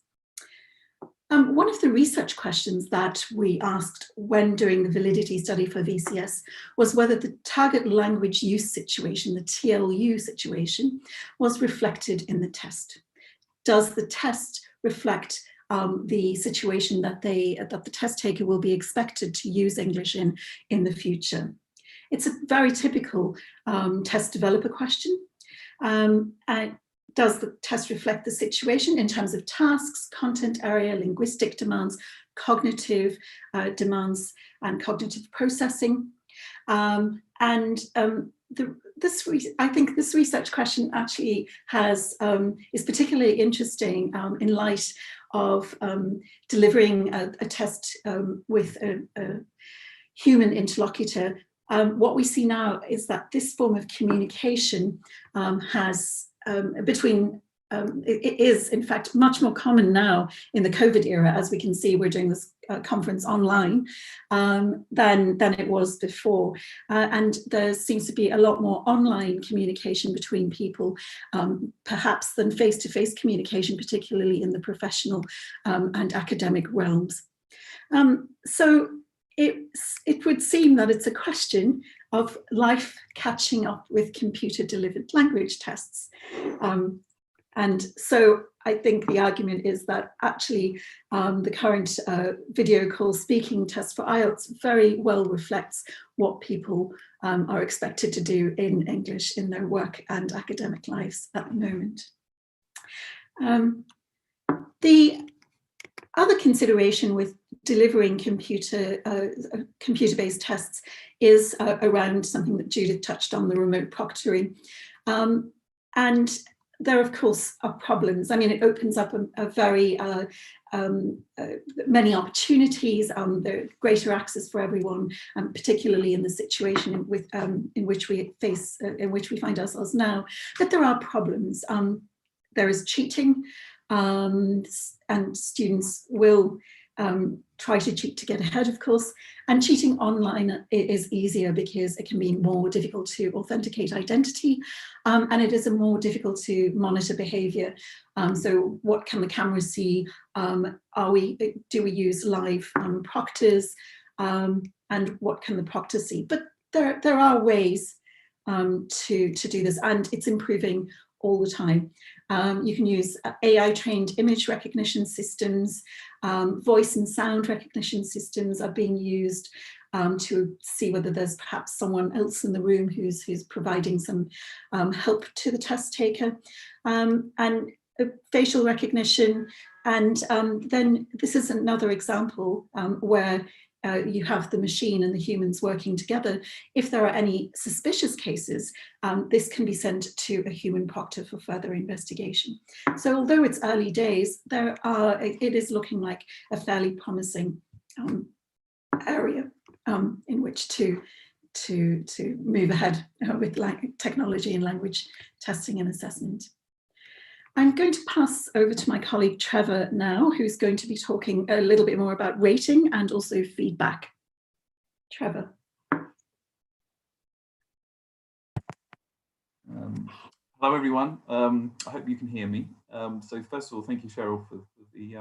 One of the research questions that we asked when doing the validity study for VCS was whether the target language use situation, the TLU situation, was reflected in the test. Does the test reflect the situation that the test taker will be expected to use English in the future? It's a very typical test developer question. Does the test reflect the situation in terms of tasks, content area, linguistic demands, cognitive demands, and cognitive processing? I think this research question actually is particularly interesting in light of delivering a test with a human interlocutor. What we see now is that this form of communication it is in fact much more common now in the COVID era. As we can see, we're doing this conference online than it was before. And there seems to be a lot more online communication between people, perhaps than face-to-face communication, particularly in the professional and academic realms. So it would seem that it's a question of life catching up with computer-delivered language tests. And so I think the argument is that actually the current video call speaking test for IELTS very well reflects what people are expected to do in English in their work and academic lives at the moment. The other consideration with delivering computer-based tests is around something that Judith touched on, the remote proctoring. And there, of course, are problems. I mean, it opens up a very many opportunities, greater access for everyone, particularly in the situation in which we find ourselves now. But there are problems. There is cheating, and students will try to cheat to get ahead, of course, and cheating online is easier because it can be more difficult to authenticate identity, and it is more difficult to monitor behavior. So what can the camera see? Do we use live proctors, and what can the proctor see? But there are ways to do this, and it's improving all the time. You can use AI trained image recognition systems, voice and sound recognition systems are being used to see whether there's perhaps someone else in the room who's providing some help to the test taker, and facial recognition. And then this is another example where you have the machine and the humans working together. If there are any suspicious cases, this can be sent to a human proctor for further investigation. So although it's early days, it is looking like a fairly promising area in which to move ahead with technology and language testing and assessment. I'm going to pass over to my colleague Trevor now, who's going to be talking a little bit more about rating and also feedback. Trevor. Hello, everyone. I hope you can hear me. So first of all, thank you, Cheryl, for the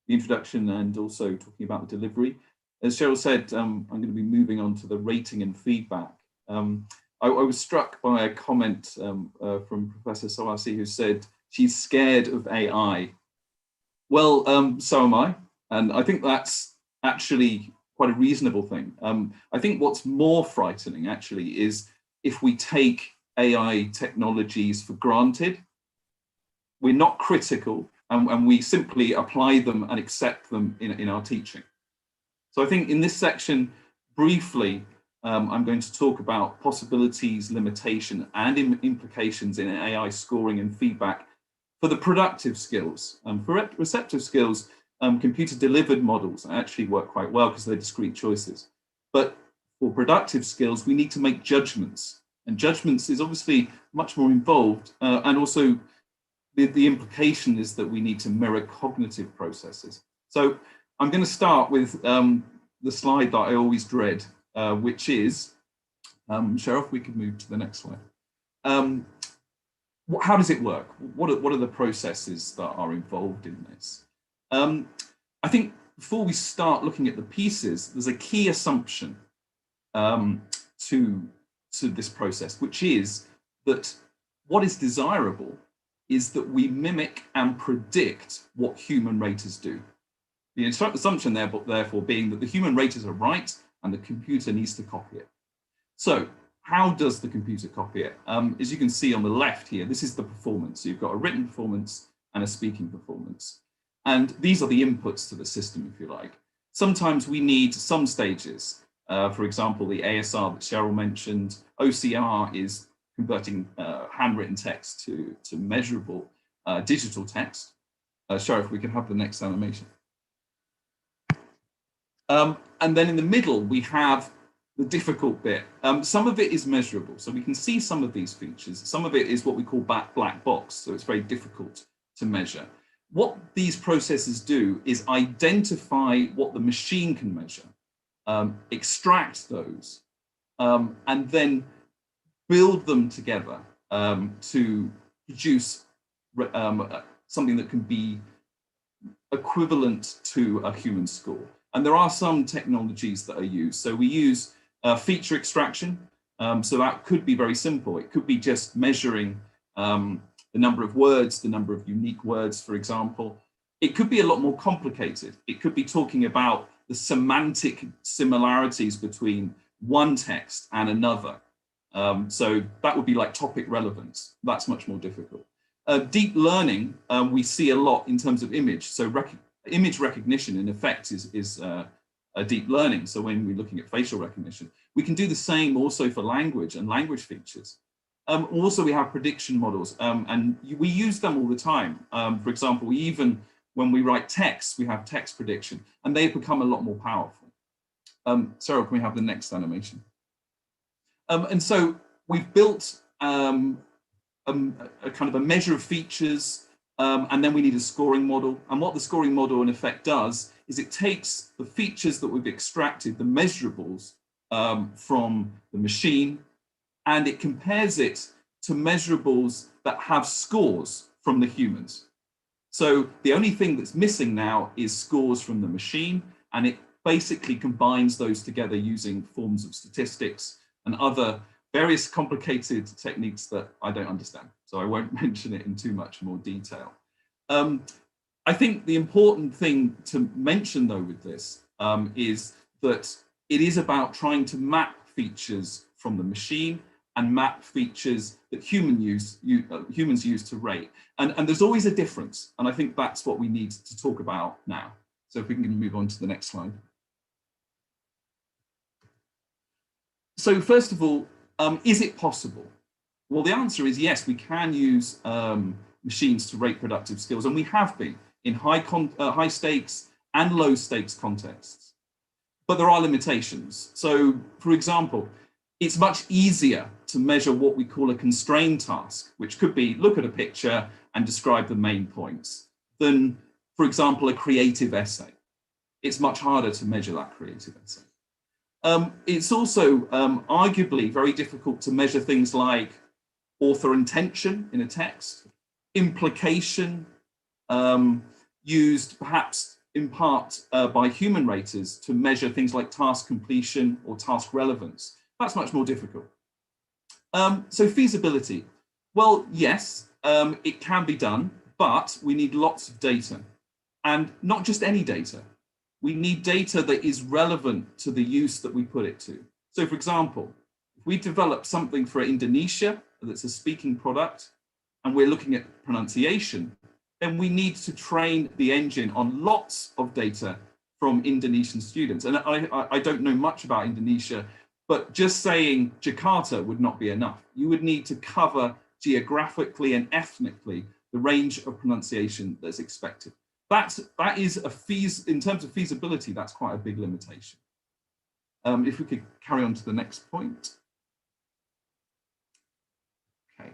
introduction and also talking about the delivery. As Cheryl said, I'm going to be moving on to the rating and feedback. I was struck by a comment from Professor Sawasi, who said, she's scared of AI. Well, so am I. And I think that's actually quite a reasonable thing. I think what's more frightening actually is if we take AI technologies for granted, we're not critical, and we simply apply them and accept them in our teaching. So I think in this section, briefly, I'm going to talk about possibilities, limitation, and implications in AI scoring and feedback for the productive skills. For receptive skills, computer-delivered models actually work quite well because they're discrete choices. But for productive skills, we need to make judgments. And judgments is obviously much more involved. And also, the implication is that we need to mirror cognitive processes. So I'm going to start with the slide that I always dread, which is, Cheryl, if we could move to the next slide. How does it work? What are the processes that are involved in this? I think before we start looking at the pieces, there's a key assumption to this process, which is that what is desirable is that we mimic and predict what human raters do. The assumption therefore being that the human raters are right and the computer needs to copy it. So how does the computer copy it? As you can see on the left here, this is the performance. So you've got a written performance and a speaking performance. And these are the inputs to the system, if you like. Sometimes we need some stages. For example, the ASR that Cheryl mentioned. OCR is converting handwritten text to measurable digital text. Cheryl, if we can have the next animation. And then in the middle, we have the difficult bit. Some of it is measurable, so we can see some of these features. Some of it is what we call black box, so it's very difficult to measure. What these processes do is identify what the machine can measure, extract those, and then build them together to produce something that can be equivalent to a human score. And there are some technologies that are used. So we use feature extraction. So that could be very simple. It could be just measuring the number of words, the number of unique words, for example. It could be a lot more complicated. It could be talking about the semantic similarities between one text and another. So that would be like topic relevance. That's much more difficult. Deep learning, we see a lot in terms of image. So image recognition, in effect, is a deep learning. So when we're looking at facial recognition, we can do the same also for language and language features. Also, we have prediction models, and we use them all the time. For example, when we write text, we have text prediction, and they've become a lot more powerful. Sarah, can we have the next animation? And so we've built a kind of a measure of features, and then we need a scoring model. And what the scoring model in effect does is it takes the features that we've extracted, the measurables from the machine, and it compares it to measurables that have scores from the humans. So the only thing that's missing now is scores from the machine, and it basically combines those together using forms of statistics and other various complicated techniques that I don't understand. So I won't mention it in too much more detail. I think the important thing to mention though with this is that it is about trying to map features from the machine and map features that humans use to rate. And there's always a difference. And I think that's what we need to talk about now. So if we can move on to the next slide. So first of all, is it possible? Well, the answer is yes, we can use machines to rate productive skills, and we have been in high stakes and low stakes contexts. But there are limitations. So for example, it's much easier to measure what we call a constrained task, which could be look at a picture and describe the main points, than, for example, a creative essay. It's much harder to measure that creative essay. It's also arguably very difficult to measure things like author intention in a text, implication, used perhaps in part by human raters to measure things like task completion or task relevance. That's much more difficult. So feasibility. Well, yes, it can be done, but we need lots of data, and not just any data. We need data that is relevant to the use that we put it to. So for example, if we develop something for Indonesia that's a speaking product, and we're looking at pronunciation, then we need to train the engine on lots of data from Indonesian students. And I don't know much about Indonesia, but just saying Jakarta would not be enough. You would need to cover geographically and ethnically the range of pronunciation that's expected. That is in terms of feasibility, that's quite a big limitation. If we could carry on to the next point. Okay.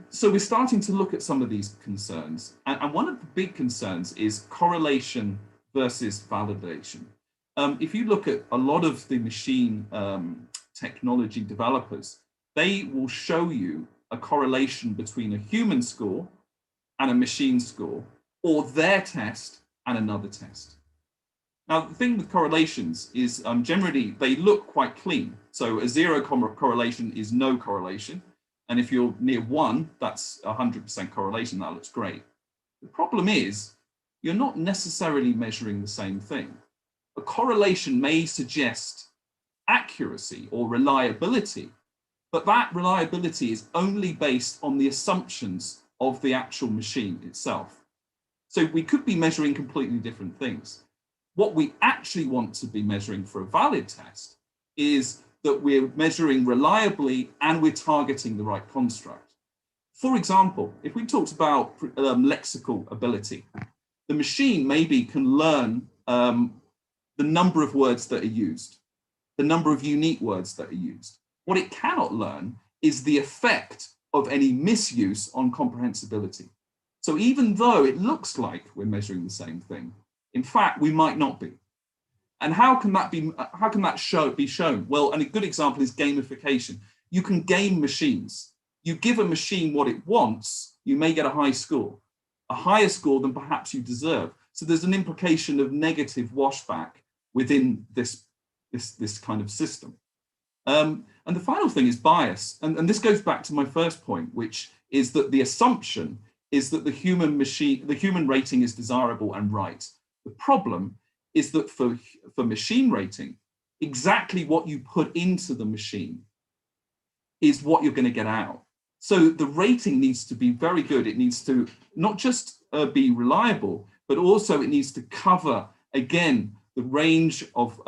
So we're starting to look at some of these concerns. And one of the big concerns is correlation versus validation. If you look at a lot of the machine technology developers, they will show you a correlation between a human score and a machine score, or their test and another test. Now, the thing with correlations is generally they look quite clean. So a zero correlation is no correlation. And if you're near 1, that's 100% correlation, that looks great. The problem is you're not necessarily measuring the same thing. A correlation may suggest accuracy or reliability, but that reliability is only based on the assumptions of the actual machine itself. So we could be measuring completely different things. What we actually want to be measuring for a valid test is that we're measuring reliably and we're targeting the right construct. For example, if we talked about lexical ability, the machine maybe can learn the number of words that are used, the number of unique words that are used. What it cannot learn is the effect of any misuse on comprehensibility. So even though it looks like we're measuring the same thing, in fact, we might not be. And how can that be shown? Well, and a good example is gamification. You can game machines. You give a machine what it wants, you may get a high score, a higher score than perhaps you deserve. So there's an implication of negative washback within this kind of system. And the final thing is bias. And this goes back to my first point, which is that the assumption is that the human rating is desirable and right. The problem is that for machine rating, exactly what you put into the machine is what you're going to get out. So the rating needs to be very good. It needs to not just be reliable, but also it needs to cover, again, the range of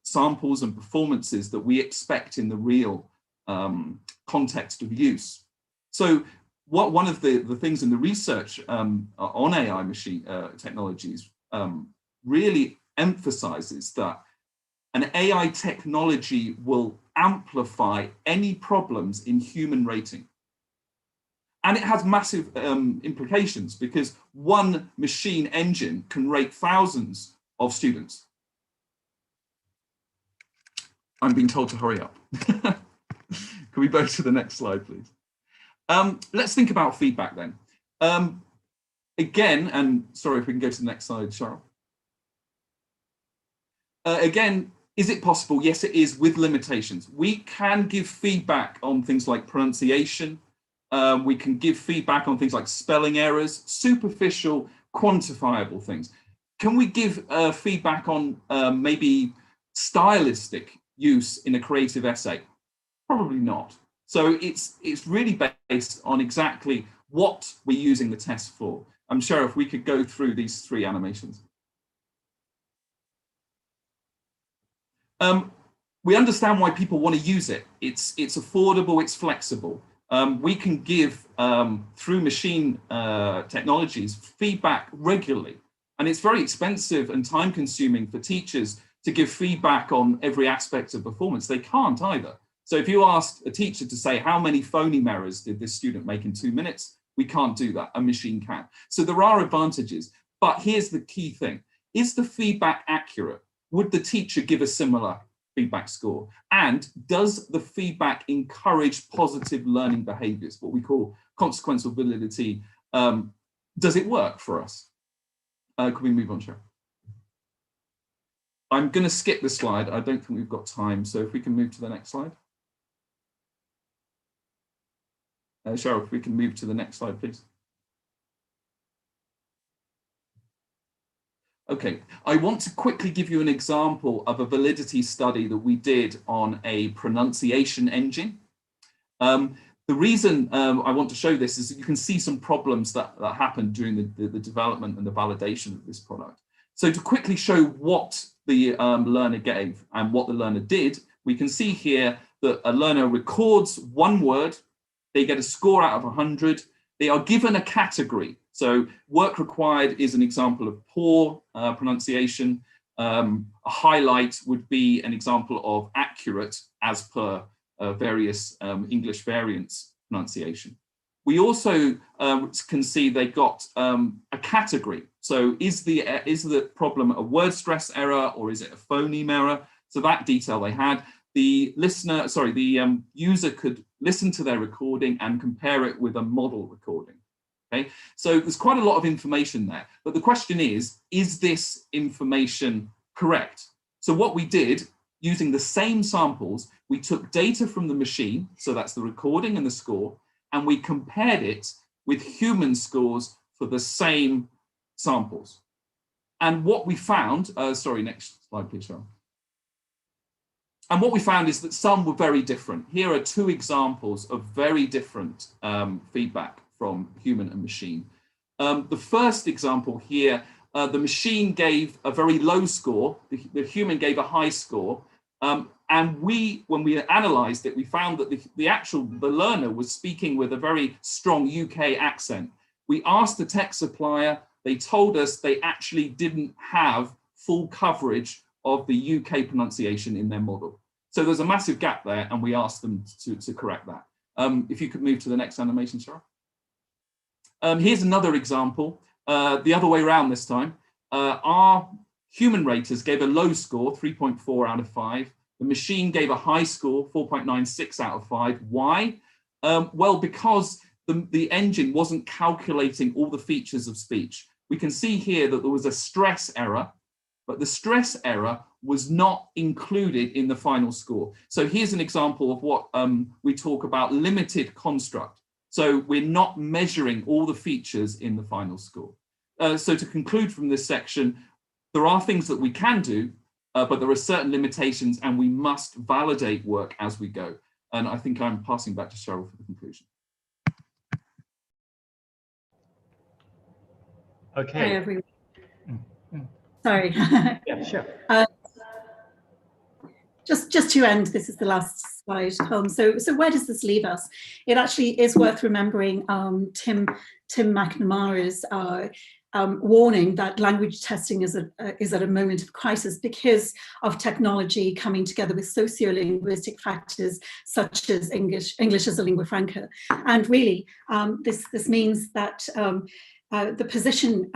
samples and performances that we expect in the real context of use. So one of the things in the research on AI machine technologies really emphasizes that an AI technology will amplify any problems in human rating. And it has massive implications because one machine engine can rate thousands of students. I'm being told to hurry up. Can we go to the next slide, please? Let's think about feedback then. Again, and sorry if we can go to the next slide, Cheryl. Again, is it possible? Yes, it is, with limitations. We can give feedback on things like pronunciation. We can give feedback on things like spelling errors, superficial, quantifiable things. Can we give feedback on maybe stylistic use in a creative essay? Probably not. So it's really based on exactly what we're using the test for. I'm sure if we could go through these three animations. We understand why people want to use it. It's affordable, it's flexible. We can give, through machine technologies, feedback regularly. And it's very expensive and time consuming for teachers to give feedback on every aspect of performance. They can't either. So if you ask a teacher to say, how many phoneme errors did this student make in 2 minutes? We can't do that, a machine can. So there are advantages, but here's the key thing. Is the feedback accurate? Would the teacher give a similar feedback score? And does the feedback encourage positive learning behaviors, what we call consequential validity? Does it work for us? Could we move on, Cheryl? I'm going to skip this slide. I don't think we've got time. So if we can move to the next slide. Cheryl, if we can move to the next slide, please. Okay, I want to quickly give you an example of a validity study that we did on a pronunciation engine. The reason I want to show this is that you can see some problems that happened during the development and the validation of this product. So to quickly show what the learner gave and what the learner did, we can see here that a learner records one word, they get a score out of 100, they are given a category. So work required is an example of poor pronunciation. A highlight would be an example of accurate as per various English variants pronunciation. We also can see they got a category. So is the problem a word stress error or is it a phoneme error? So that detail they had. The user could listen to their recording and compare it with a model recording. Okay, so there's quite a lot of information there, but the question is this information correct? So what we did, using the same samples, we took data from the machine, so that's the recording and the score, and we compared it with human scores for the same samples. And what we found, sorry, next slide, please, Sean. And what we found is that some were very different. Here are two examples of very different feedback from human and machine. The first example here, the machine gave a very low score, the human gave a high score. And when we analyzed it, we found that the learner was speaking with a very strong UK accent. We asked the tech supplier, they told us they actually didn't have full coverage of the UK pronunciation in their model. So there's a massive gap there, and we asked them to correct that. If you could move to the next animation, Cheryl. Here's another example, the other way around this time. Our human raters gave a low score, 3.4 out of 5. The machine gave a high score, 4.96 out of 5. Why? Well, because the engine wasn't calculating all the features of speech. We can see here that there was a stress error, but the stress error was not included in the final score. So here's an example of what we talk about limited construct. So we're not measuring all the features in the final score. So to conclude from this section, there are things that we can do, but there are certain limitations, and we must validate work as we go. And I think I'm passing back to Cheryl for the conclusion. Okay. Hi, everyone. Sorry. Yeah, sure. Just to end, this is the last slide. So where does this leave us? It actually is worth remembering Tim McNamara's warning that language testing is at a moment of crisis because of technology coming together with sociolinguistic factors such as English as a lingua franca. And really, this means that the position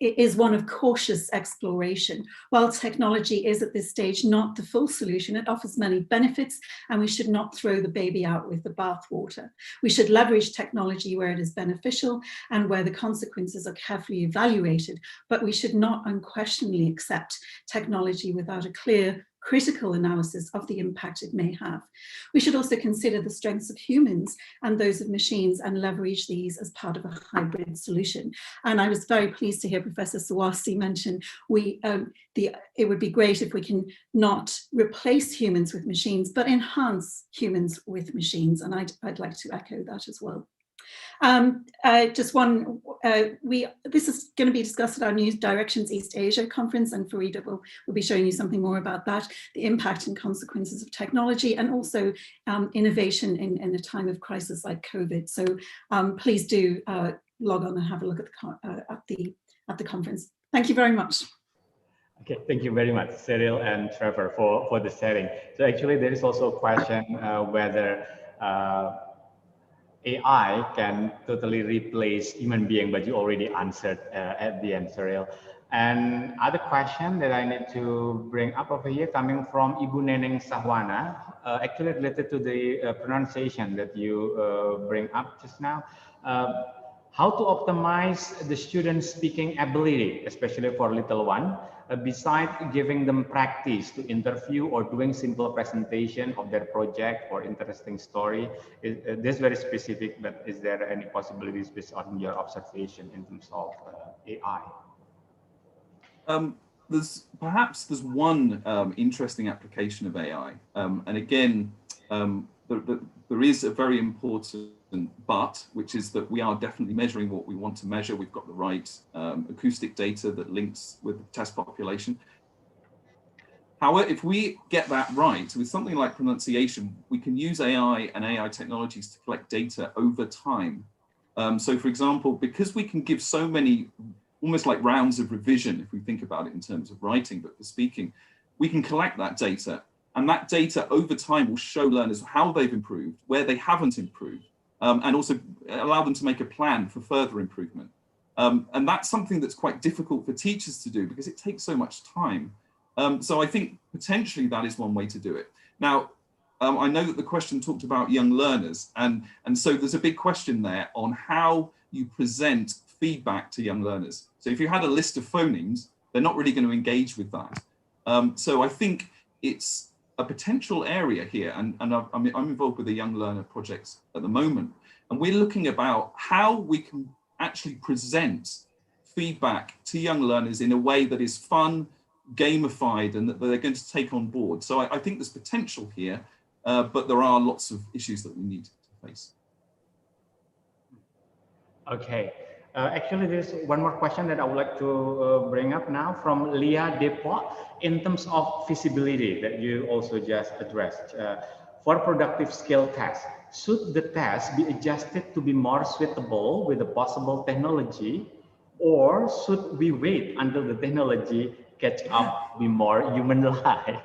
is one of cautious exploration. While technology is at this stage not the full solution, it offers many benefits, and we should not throw the baby out with the bathwater. We should leverage technology where it is beneficial and where the consequences are carefully evaluated, but we should not unquestionably accept technology without a clear, critical analysis of the impact it may have. We should also consider the strengths of humans and those of machines and leverage these as part of a hybrid solution. And I was very pleased to hear Professor Suwasi mention it would be great if we can not replace humans with machines, but enhance humans with machines. And I'd like to echo that as well. Just one, this is going to be discussed at our New Directions East Asia conference, and Farida will be showing you something more about that, the impact and consequences of technology, and also innovation in a time of crisis like COVID. So please do log on and have a look at the conference. Thank you very much. Okay, thank you very much, Cyril and Trevor, for the sharing. So actually, there is also a question whether AI can totally replace human being, but you already answered at the end, Cyril. And other question that I need to bring up over here coming from Ibu Neneng Sahwana, actually related to the pronunciation that you bring up just now. How to optimize the student speaking ability, especially for little one, besides giving them practice to interview or doing simple presentation of their project or interesting story. This is very specific, but is there any possibilities based on your observation in terms of AI? There's one interesting application of AI, and again, there is a very important but, which is that we are definitely measuring what we want to measure. We've got the right acoustic data that links with the test population. However, if we get that right with something like pronunciation, we can use AI and AI technologies to collect data over time. So for example, because we can give so many, almost like rounds of revision, if we think about it in terms of writing, but for speaking, we can collect that data, and that data over time will show learners how they've improved, where they haven't improved, and also allow them to make a plan for further improvement. And that's something that's quite difficult for teachers to do because it takes so much time. So I think potentially that is one way to do it. Now, I know that the question talked about young learners, and so there's a big question there on how you present feedback to young learners. So if you had a list of phonemes, they're not really going to engage with that. So I think it's a potential area here, and I'm involved with the Young Learner projects at the moment, and we're looking about how we can actually present feedback to young learners in a way that is fun, gamified and that they're going to take on board. So I think there's potential here, but there are lots of issues that we need to face. Okay. Actually, there's one more question that I would like to bring up now from Leah Depot in terms of feasibility that you also just addressed. For productive skill tests, should the test be adjusted to be more suitable with the possible technology, or should we wait until the technology catch up to be more human-like?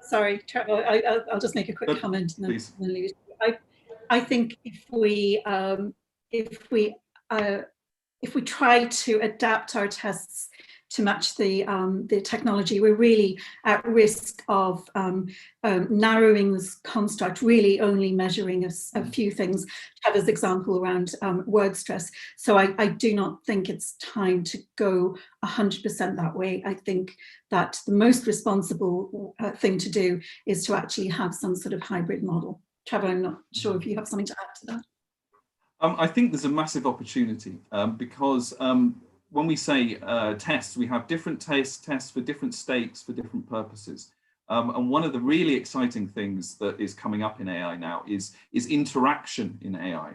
Sorry, Trevor, I'll just make a quick comment. And please. then I think if we try to adapt our tests to match the technology, we're really at risk of narrowing this construct, really only measuring a few things. Trevor's example around word stress. So I do not think it's time to go 100% that way. I think that the most responsible thing to do is to actually have some sort of hybrid model. Trevor, I'm not sure if you have something to add to that. I think there's a massive opportunity because when we say tests, we have different tests for different stakes, for different purposes. And one of the really exciting things that is coming up in AI now is interaction in AI.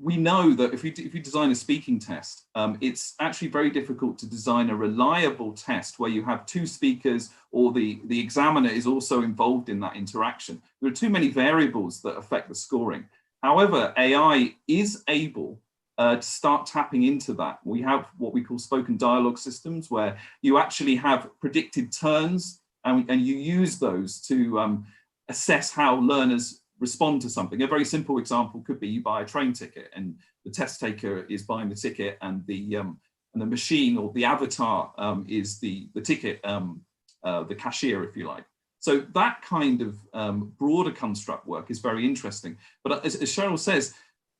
We know that if you design a speaking test, it's actually very difficult to design a reliable test where you have two speakers or the examiner is also involved in that interaction. There are too many variables that affect the scoring. However, AI is able to start tapping into that. We have what we call spoken dialogue systems, where you actually have predicted turns and you use those to assess how learners respond to something. A very simple example could be you buy a train ticket and the test taker is buying the ticket and the machine or the avatar is the ticket, the cashier, if you like. So that kind of broader construct work is very interesting. But as Cheryl says,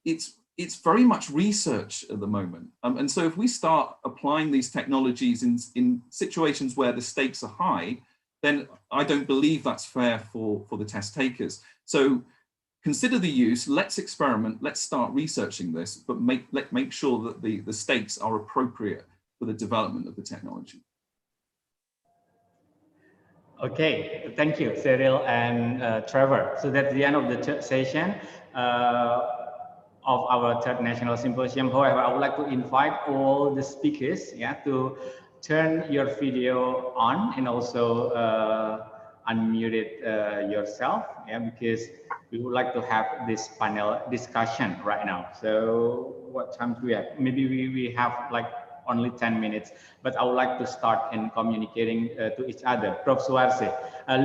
it's very much research at the moment. And so if we start applying these technologies in situations where the stakes are high, then I don't believe that's fair for the test takers. So consider the use, let's experiment, let's start researching this, but make sure that the stakes are appropriate for the development of the technology. Okay, thank you, Cyril and Trevor. So that's the end of the third session of our third national symposium. However, I would like to invite all the speakers, to turn your video on and also unmute it yourself, because we would like to have this panel discussion right now. So what time do we have? Maybe we have like only 10 minutes, but I would like to start in communicating to each other. Prof. Suarsi,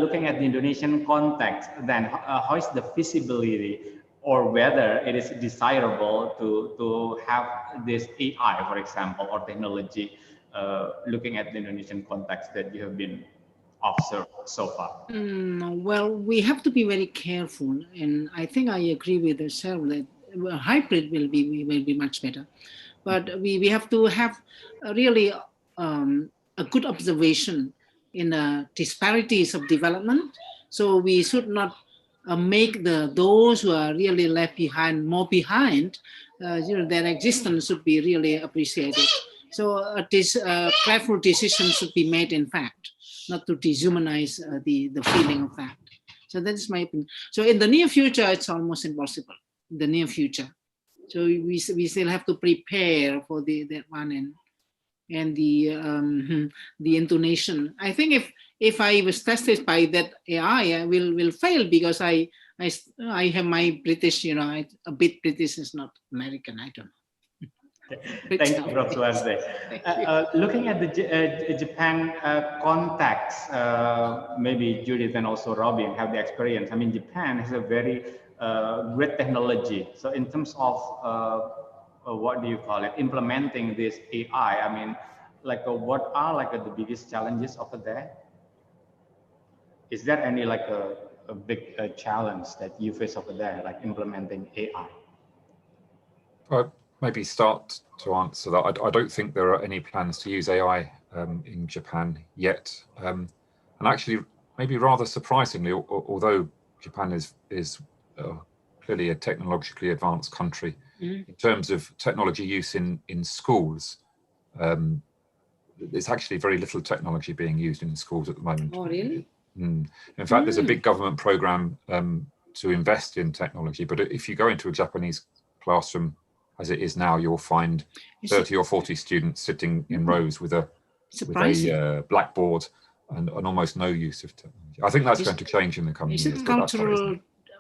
looking at the Indonesian context, then how is the feasibility or whether it is desirable to have this AI, for example, or technology, looking at the Indonesian context that you have been observed so far? Well, we have to be very careful, and I think I agree with Cheryl that hybrid will be much better. But we have to have really a good observation in the disparities of development. So we should not make those who are really left behind more behind. Their existence should be really appreciated. So this careful decision should be made, in fact, not to dehumanize the feeling of that. So that's my opinion. So in the near future, it's almost impossible. In the near future. So we still have to prepare for that one and the intonation. I think if I was tested by that AI, I will fail because I have my British, a bit British is not American. I don't know. Thank you, Prof. Suarsi. Looking at the Japan context, maybe Judith and also Robin have the experience. I mean, Japan has a very great technology. So in terms of what do you call it, implementing this AI, I mean, like what are like the biggest challenges over there? Is there any like a big challenge that you face over there, like implementing AI? Maybe start to answer that. I don't think there are any plans to use AI in Japan yet. And actually, maybe rather surprisingly, although Japan is clearly a technologically advanced country, in terms of technology use in schools, there's actually very little technology being used in schools at the moment. Oh, really? In fact, there's a big government program to invest in technology, but if you go into a Japanese classroom as it is now, you'll find 30 or 40 students sitting in rows with a blackboard and almost no use of technology. I think that's going to change in the coming years. Is it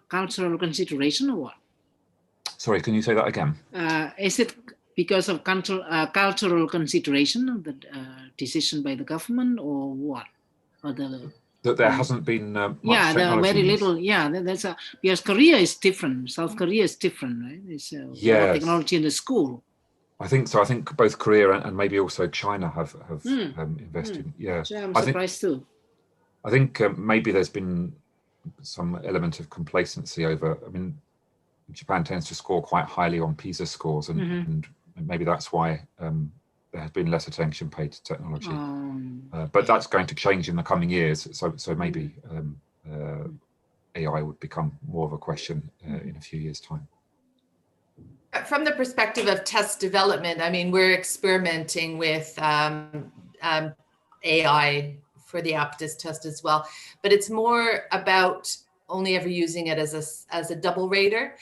cultural consideration or what? Sorry, can you say that again? Is it because of cultural consideration of the decision by the government, or what? Or that there hasn't been much there are very little. Yeah, that's because Korea is different. South Korea is different, right? It's technology in the school. I think so. I think both Korea and maybe also China have invested. Yeah, so I'm surprised too. I think maybe there's been some element of complacency over. I mean, Japan tends to score quite highly on PISA scores, and maybe that's why there has been less attention paid to technology. But that's going to change in the coming years. So maybe AI would become more of a question in a few years' time. From the perspective of test development, I mean, we're experimenting with AI for the aptitude test as well, but it's more about only ever using it as a double rater.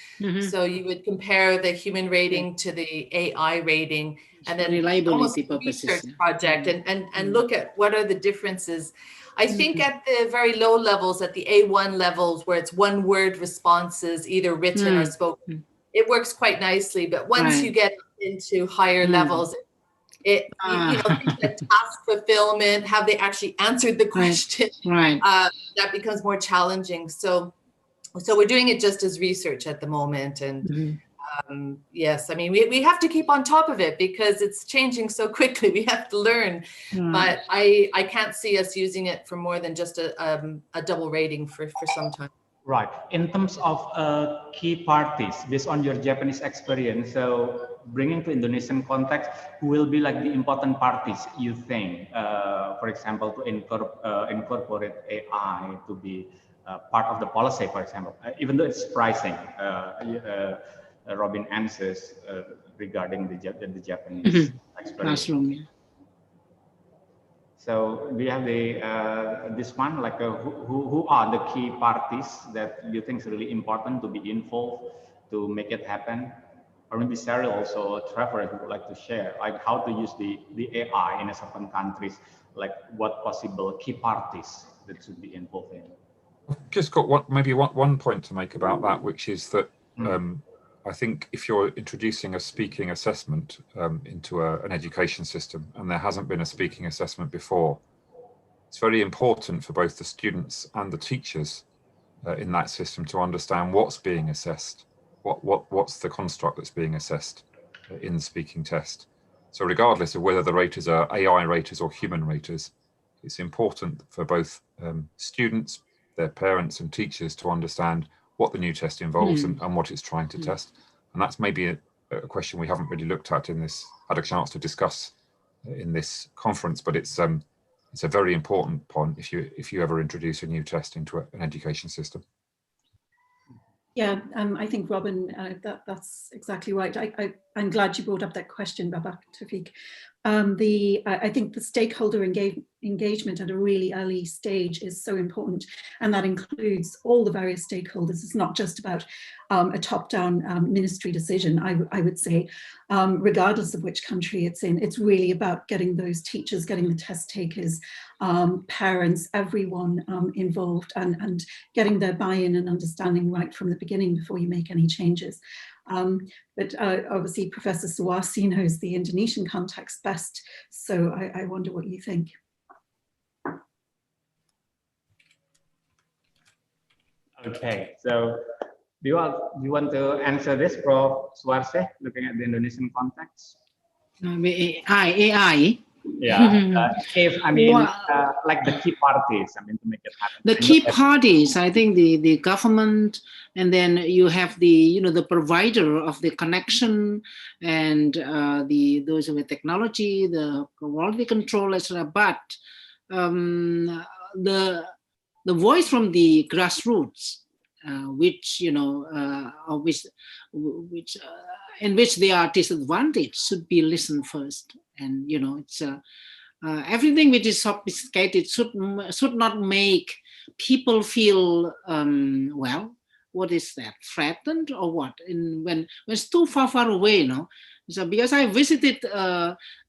So you would compare the human rating to the AI rating, and then reliability purposes, research project and look at what are the differences. I think at the very low levels, at the A1 levels, where it's one word responses, either written or spoken, it works quite nicely. But once you get into higher levels, you know, things like task fulfillment, have they actually answered the question? That becomes more challenging. So we're doing it just as research at the moment. And yes, I mean, we have to keep on top of it because it's changing so quickly. We have to learn. But I can't see us using it for more than just a double rating for some time. Right. In terms of key parties, based on your Japanese experience, so bringing to Indonesian context, who will be like the important parties you think, for example, to incorporate AI to be part of the policy, for example, even though it's pricing, Robin answers regarding the Japanese experience. So we have this one, like who are the key parties that you think is really important to be involved to make it happen? Or maybe Sarah also, Trevor, would like to share, like how to use the AI in a certain countries, like what possible key parties that should be involved in. I've just got one point to make about that, which is that I think if you're introducing a speaking assessment into an education system, and there hasn't been a speaking assessment before, it's very important for both the students and the teachers in that system to understand what's being assessed, what's the construct that's being assessed in the speaking test. So regardless of whether the raters are AI raters or human raters, it's important for both students, their parents and teachers to understand what the new test involves and what it's trying to test. And that's maybe a question we haven't really looked at had a chance to discuss in this conference, but it's a very important point if you ever introduce a new test into an education system. Yeah, I think, Robin, that's exactly right. I'm glad you brought up that question, Babak Tawfiq. I think the stakeholder engagement at a really early stage is so important, and that includes all the various stakeholders. It's not just about a top-down ministry decision, I would say, regardless of which country it's in. It's really about getting those teachers, getting the test takers, parents, everyone involved, and getting their buy-in and understanding right from the beginning before you make any changes. But obviously Professor Suwasi knows the Indonesian context best, so I wonder what you think. Okay, so do you want to answer this, Prof. Suwarse, looking at the Indonesian context? AI. Yeah, if I mean, like the key parties, I mean, to make it happen. The key parties, I think the government, and then you have the the provider of the connection, and those with technology, the quality control, etc. But the voice from the grassroots, which, you know, or which in which they are disadvantaged should be listened first. And, you know, it's everything which is sophisticated should not make people feel, well, what is that, threatened or what? When it's too far away, you know. So because I visited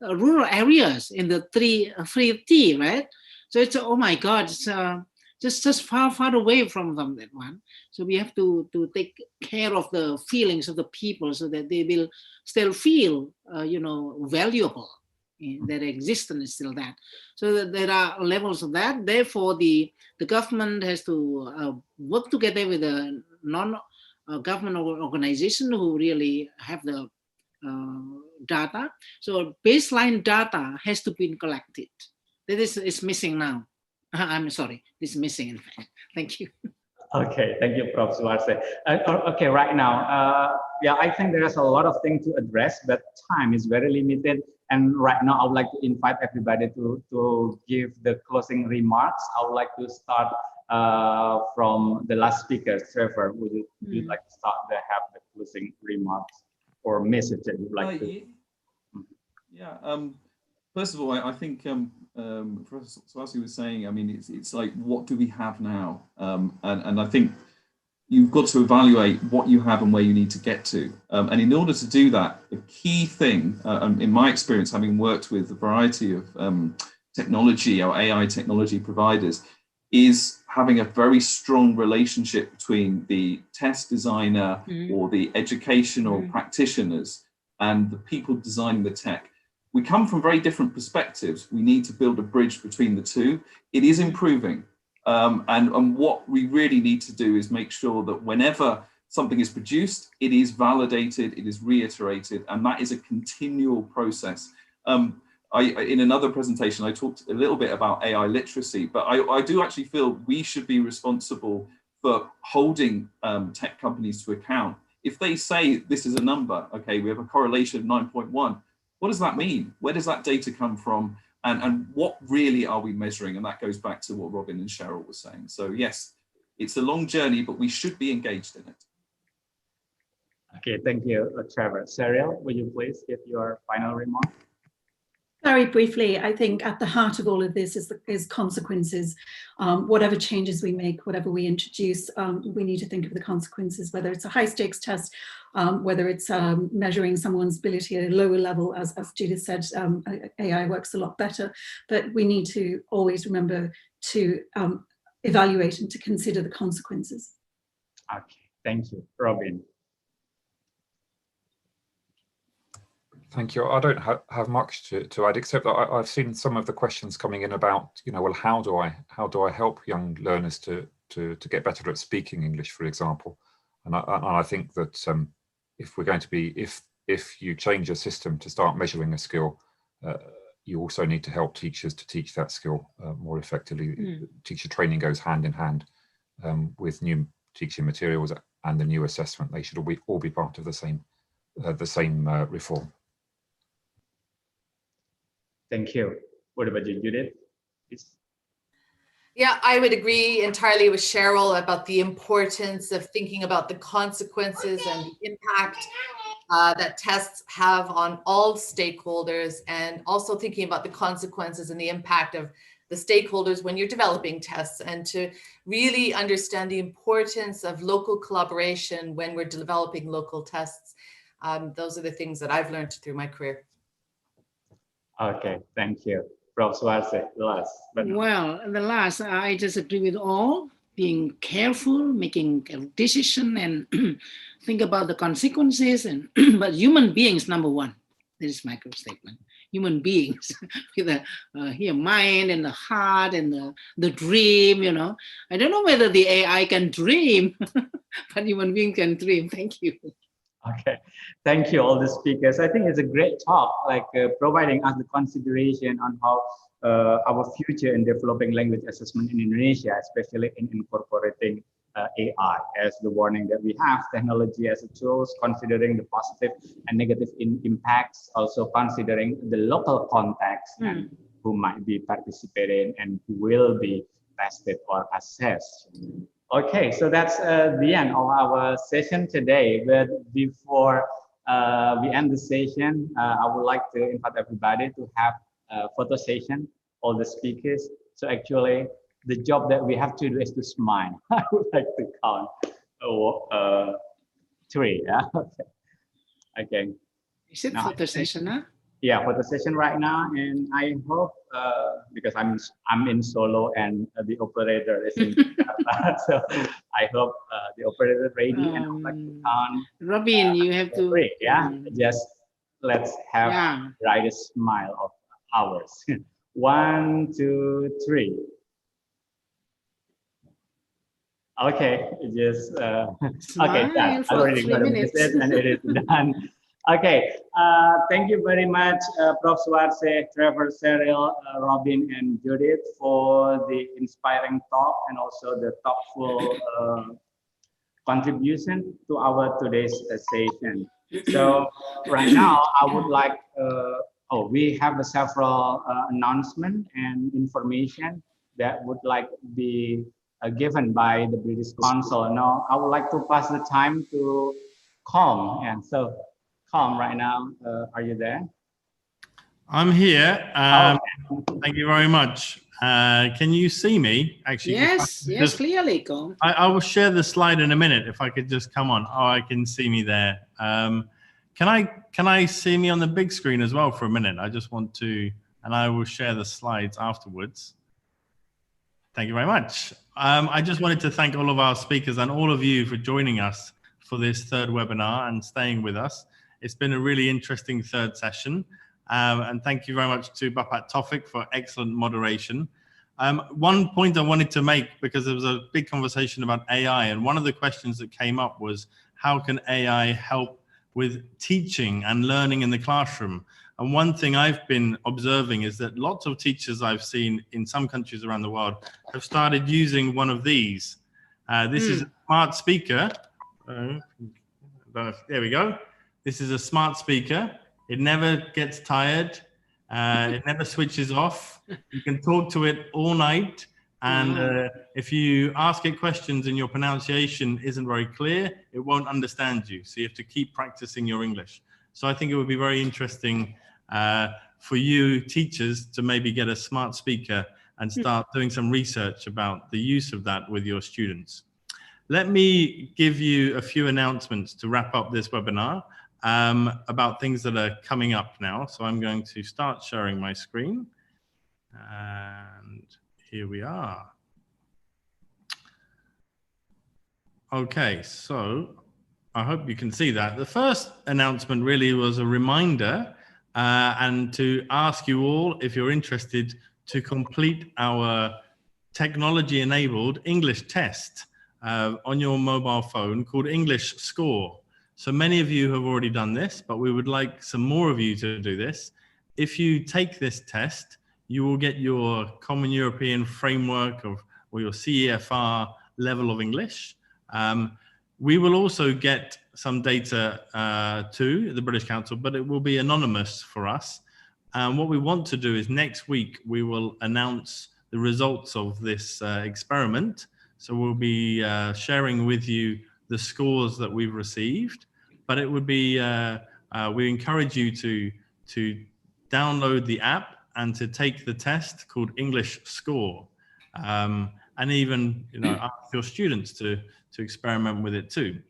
rural areas in the 3T, right? So it's, oh my God, it's just far away from that one. So we have to take care of the feelings of the people so that they will still feel, you know, valuable. Their existence is still that. So that there are levels of that. Therefore, the government has to work together with a non-government organization who really have the data. So baseline data has to be collected. That is missing now. I'm sorry, this is missing in fact. Thank you. Okay, thank you, Prof. Suarse. Okay, right now, yeah, I think there's a lot of things to address, but time is very limited. And right now, I would like to invite everybody to give the closing remarks. I would like to start from the last speaker, Trevor. Would you like to start to have the closing remarks or message that you'd like to? Yeah. First of all, I think Professor Suarse was saying, I mean, it's like, what do we have now? And I think you've got to evaluate what you have and where you need to get to. And in order to do that, the key thing, in my experience, having worked with a variety of technology or AI technology providers, is having a very strong relationship between the test designer or the educational practitioners and the people designing the tech. We come from very different perspectives. We need to build a bridge between the two. It is improving. And what we really need to do is make sure that whenever something is produced, it is validated, it is reiterated, and that is a continual process. In another presentation, I talked a little bit about AI literacy, but I do actually feel we should be responsible for holding tech companies to account. If they say this is a number, okay, we have a correlation of 9.1, what does that mean? Where does that data come from? And what really are we measuring? And that goes back to what Robin and Cheryl were saying. So yes, it's a long journey, but we should be engaged in it. Okay, thank you, Trevor. Cheryl, will you please give your final remark? Very briefly, I think at the heart of all of this is consequences. Whatever changes we make, whatever we introduce, we need to think of the consequences, whether it's a high stakes test, whether it's measuring someone's ability at a lower level, as Judith said, AI works a lot better, but we need to always remember to evaluate and to consider the consequences. Okay, thank you. Robin. Thank you. I don't have much to add, except that I've seen some of the questions coming in about, you know, well, how do I help young learners to get better at speaking English, for example? And I think that if we're going to be, if you change your system to start measuring a skill, you also need to help teachers to teach that skill more effectively. Teacher training goes hand in hand with new teaching materials and the new assessment. They should all be part of the same reform. Thank you. What about you, Judith? Yeah, I would agree entirely with Cheryl about the importance of thinking about the consequences and the impact that tests have on all stakeholders, and also thinking about the consequences and the impact of the stakeholders when you're developing tests, and to really understand the importance of local collaboration when we're developing local tests. Those are the things that I've learned through my career. Okay, thank you. Prof. Suarse, last. Well, the last, I just agree with all, being careful, making a decision, and think about the consequences. And but human beings, number one. This is my statement. Human beings with a mind and the heart and the dream, you know. I don't know whether the AI can dream, but human being can dream. Thank you. Okay, thank you all the speakers. I think it's a great talk, like providing us the consideration on how our future in developing language assessment in Indonesia, especially in incorporating AI as the warning that we have, technology as a tool, considering the positive and negative impacts, also considering the local context and who might be participating and who will be tested or assessed. Okay, so that's the end of our session today. But before we end the session, I would like to invite everybody to have a photo session, all the speakers. So actually, the job that we have to do is to smile. I would like to count three. Yeah. Okay. Okay. Is it Now, photo session? Huh? yeah, for the session right now, and I hope because I'm in Solo and the operator is in Jakarta, so I hope the operator is ready and I would like to count. Robin, you have to. Three, yeah, just let's have Yeah. brightest smile of ours. 1, 2, 3. Okay, just okay, done. Smile I for already 3 got a minutes. message and it is done. Okay, thank you very much, Prof. Suarse, Trevor, Cyril, Robin, and Judith for the inspiring talk and also the thoughtful contribution to our today's session. So right now, I would like, we have several announcements and information that would like be given by the British Council. Now, I would like to pass the time to Calm. And so, Calm, right now, are you there? I'm here. Okay. Thank you very much. Can you see me? Actually, Yes, yes, clearly, Calm. I will share the slide in a minute if I could just come on. Oh, I can see me there. Can I see me on the big screen as well for a minute? I just want to, and I will share the slides afterwards. Thank you very much. I just wanted to thank all of our speakers and all of you for joining us for this third webinar and staying with us. It's been a really interesting third session. And thank you very much to Bapak Taufik for excellent moderation. One point I wanted to make, because there was a big conversation about AI, and one of the questions that came up was, how can AI help with teaching and learning in the classroom? And one thing I've been observing is that lots of teachers I've seen in some countries around the world have started using one of these. This is a smart speaker. There we go. This is a smart speaker. It never gets tired. It never switches off. You can talk to it all night. And if you ask it questions and your pronunciation isn't very clear, it won't understand you. So you have to keep practicing your English. So I think it would be very interesting for you teachers to maybe get a smart speaker and start doing some research about the use of that with your students. Let me give you a few announcements to wrap up this webinar about things that are coming up now. So I'm going to start sharing my screen. And here we are. Okay, so I hope you can see that. The first announcement really was a reminder and to ask you all, if you're interested, to complete our technology-enabled English test on your mobile phone called English Score. So many of you have already done this, but we would like some more of you to do this. If you take this test, you will get your Common European Framework or your CEFR level of English. We will also get some data to the British Council, but it will be anonymous for us. And what we want to do is next week, we will announce the results of this experiment. So we'll be sharing with you the scores that we've received, but it would be, we encourage you to download the app and to take the test called English Score. And even ask your students to experiment with it too.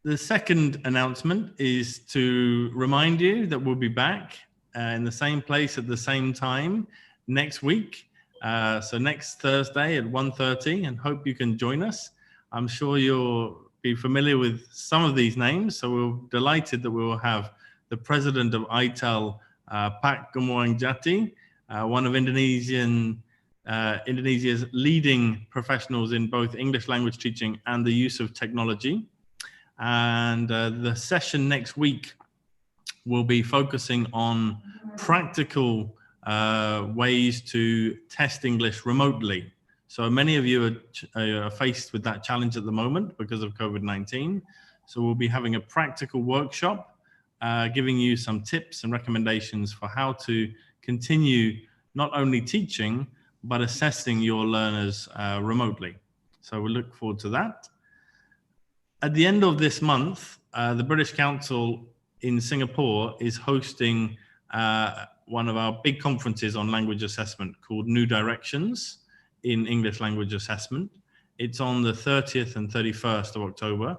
The second announcement is to remind you that we'll be back in the same place at the same time next week. So next Thursday at 1:30, and hope you can join us. I'm sure you'll be familiar with some of these names. So we're delighted that we will have the president of ITEL, Pak Gemuang Jati, one of Indonesia's leading professionals in both English language teaching and the use of technology. And the session next week will be focusing on practical ways to test English remotely. So many of you are faced with that challenge at the moment because of COVID-19. So we'll be having a practical workshop, giving you some tips and recommendations for how to continue not only teaching, but assessing your learners remotely. So we look forward to that. At the end of this month, the British Council in Singapore is hosting one of our big conferences on language assessment called New Directions in English Language Assessment. It's on the 30th and 31st of October,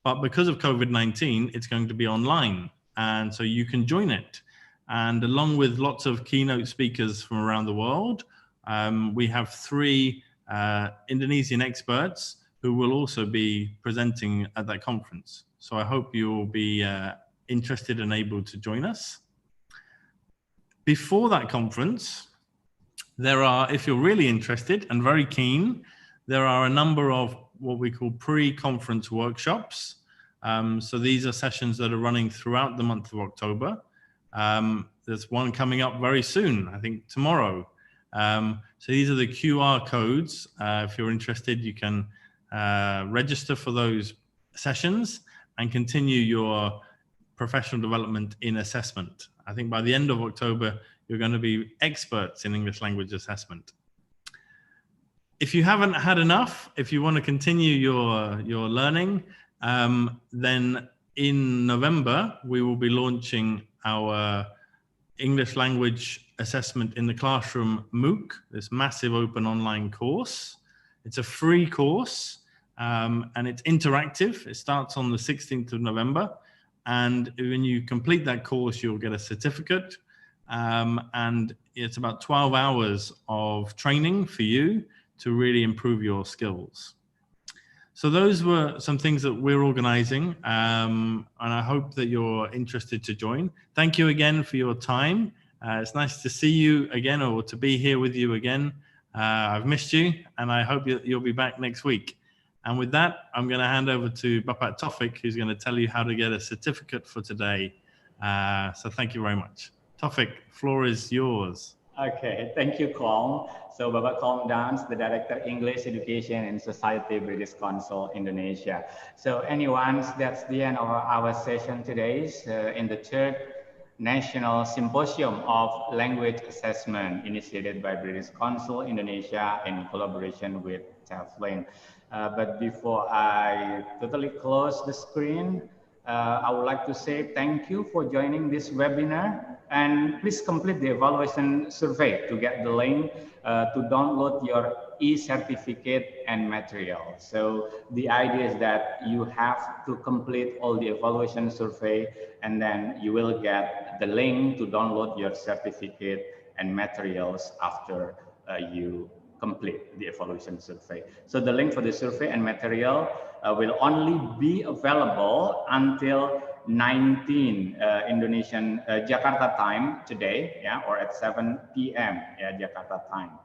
but because of COVID-19, it's going to be online. And so you can join it. And along with lots of keynote speakers from around the world, we have 3 Indonesian experts who will also be presenting at that conference. So I hope you will be interested and able to join us. Before that conference, there are, if you're really interested and very keen, there are a number of what we call pre-conference workshops. So these are sessions that are running throughout the month of October. There's one coming up very soon, I think tomorrow. So these are the QR codes. If you're interested, you can register for those sessions and continue your professional development in assessment. I think by the end of October, you're going to be experts in English language assessment. If you haven't had enough, if you want to continue your learning, then in November, we will be launching our English language assessment in the classroom MOOC, this massive open online course. It's a free course and it's interactive. It starts on the 16th of November. And when you complete that course, you'll get a certificate. And it's about 12 hours of training for you to really improve your skills. So those were some things that we're organizing, and I hope that you're interested to join. Thank you again for your time. It's nice to see you again, or to be here with you again. I've missed you, and I hope you'll be back next week. And with that, I'm going to hand over to Bapak Taufik, who's going to tell you how to get a certificate for today. So thank you very much. Taufik, floor is yours. Okay, thank you, Kolm. So Bapak Kolm Dans, the Director English Education and Society British Council Indonesia. So anyone, that's the end of our session today in the 3rd National Symposium of Language Assessment initiated by British Council Indonesia in collaboration with TEFLIN. But before I totally close the screen, I would like to say thank you for joining this webinar, and please complete the evaluation survey to get the link to download your e-certificate and material. So the idea is that you have to complete all the evaluation survey, and then you will get the link to download your certificate and materials after you complete the evaluation survey. So the link for the survey and material will only be available until 19 Indonesian Jakarta time today, yeah, or at 7 p.m. Yeah, Jakarta time.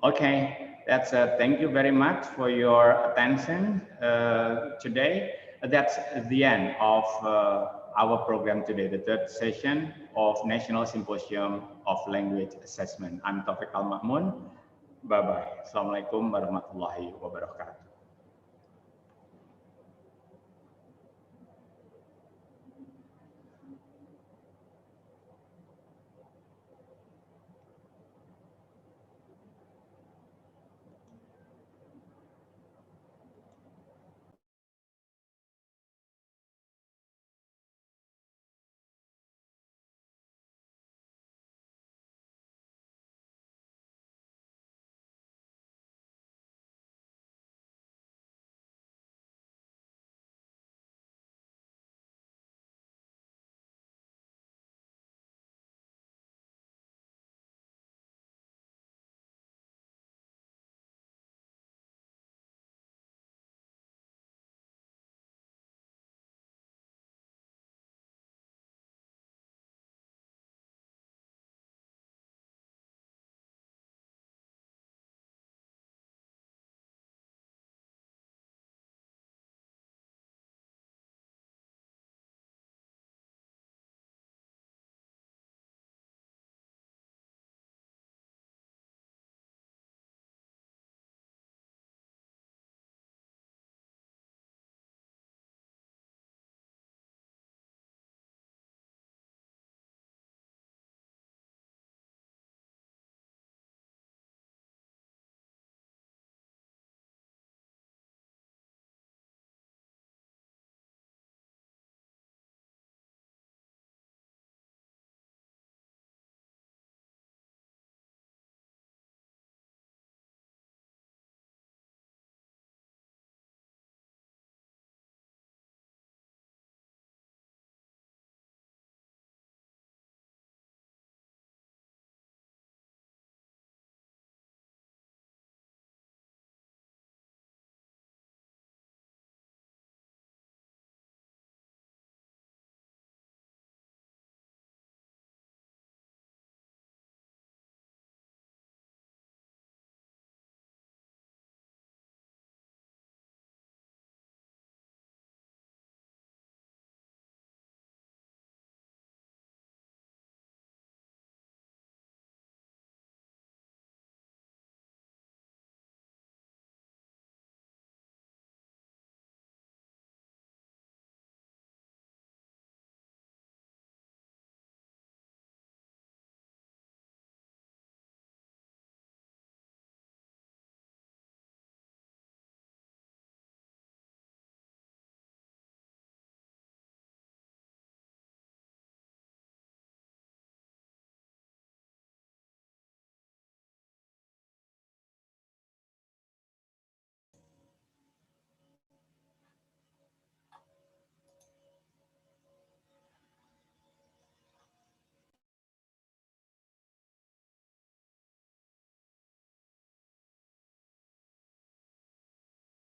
Okay, that's thank you very much for your attention today. That's the end of our program today, the 3rd session of National Symposium of Language Assessment. I'm Taufik Al-Ma'mun. Bye-bye. Assalamualaikum warahmatullahi wabarakatuh.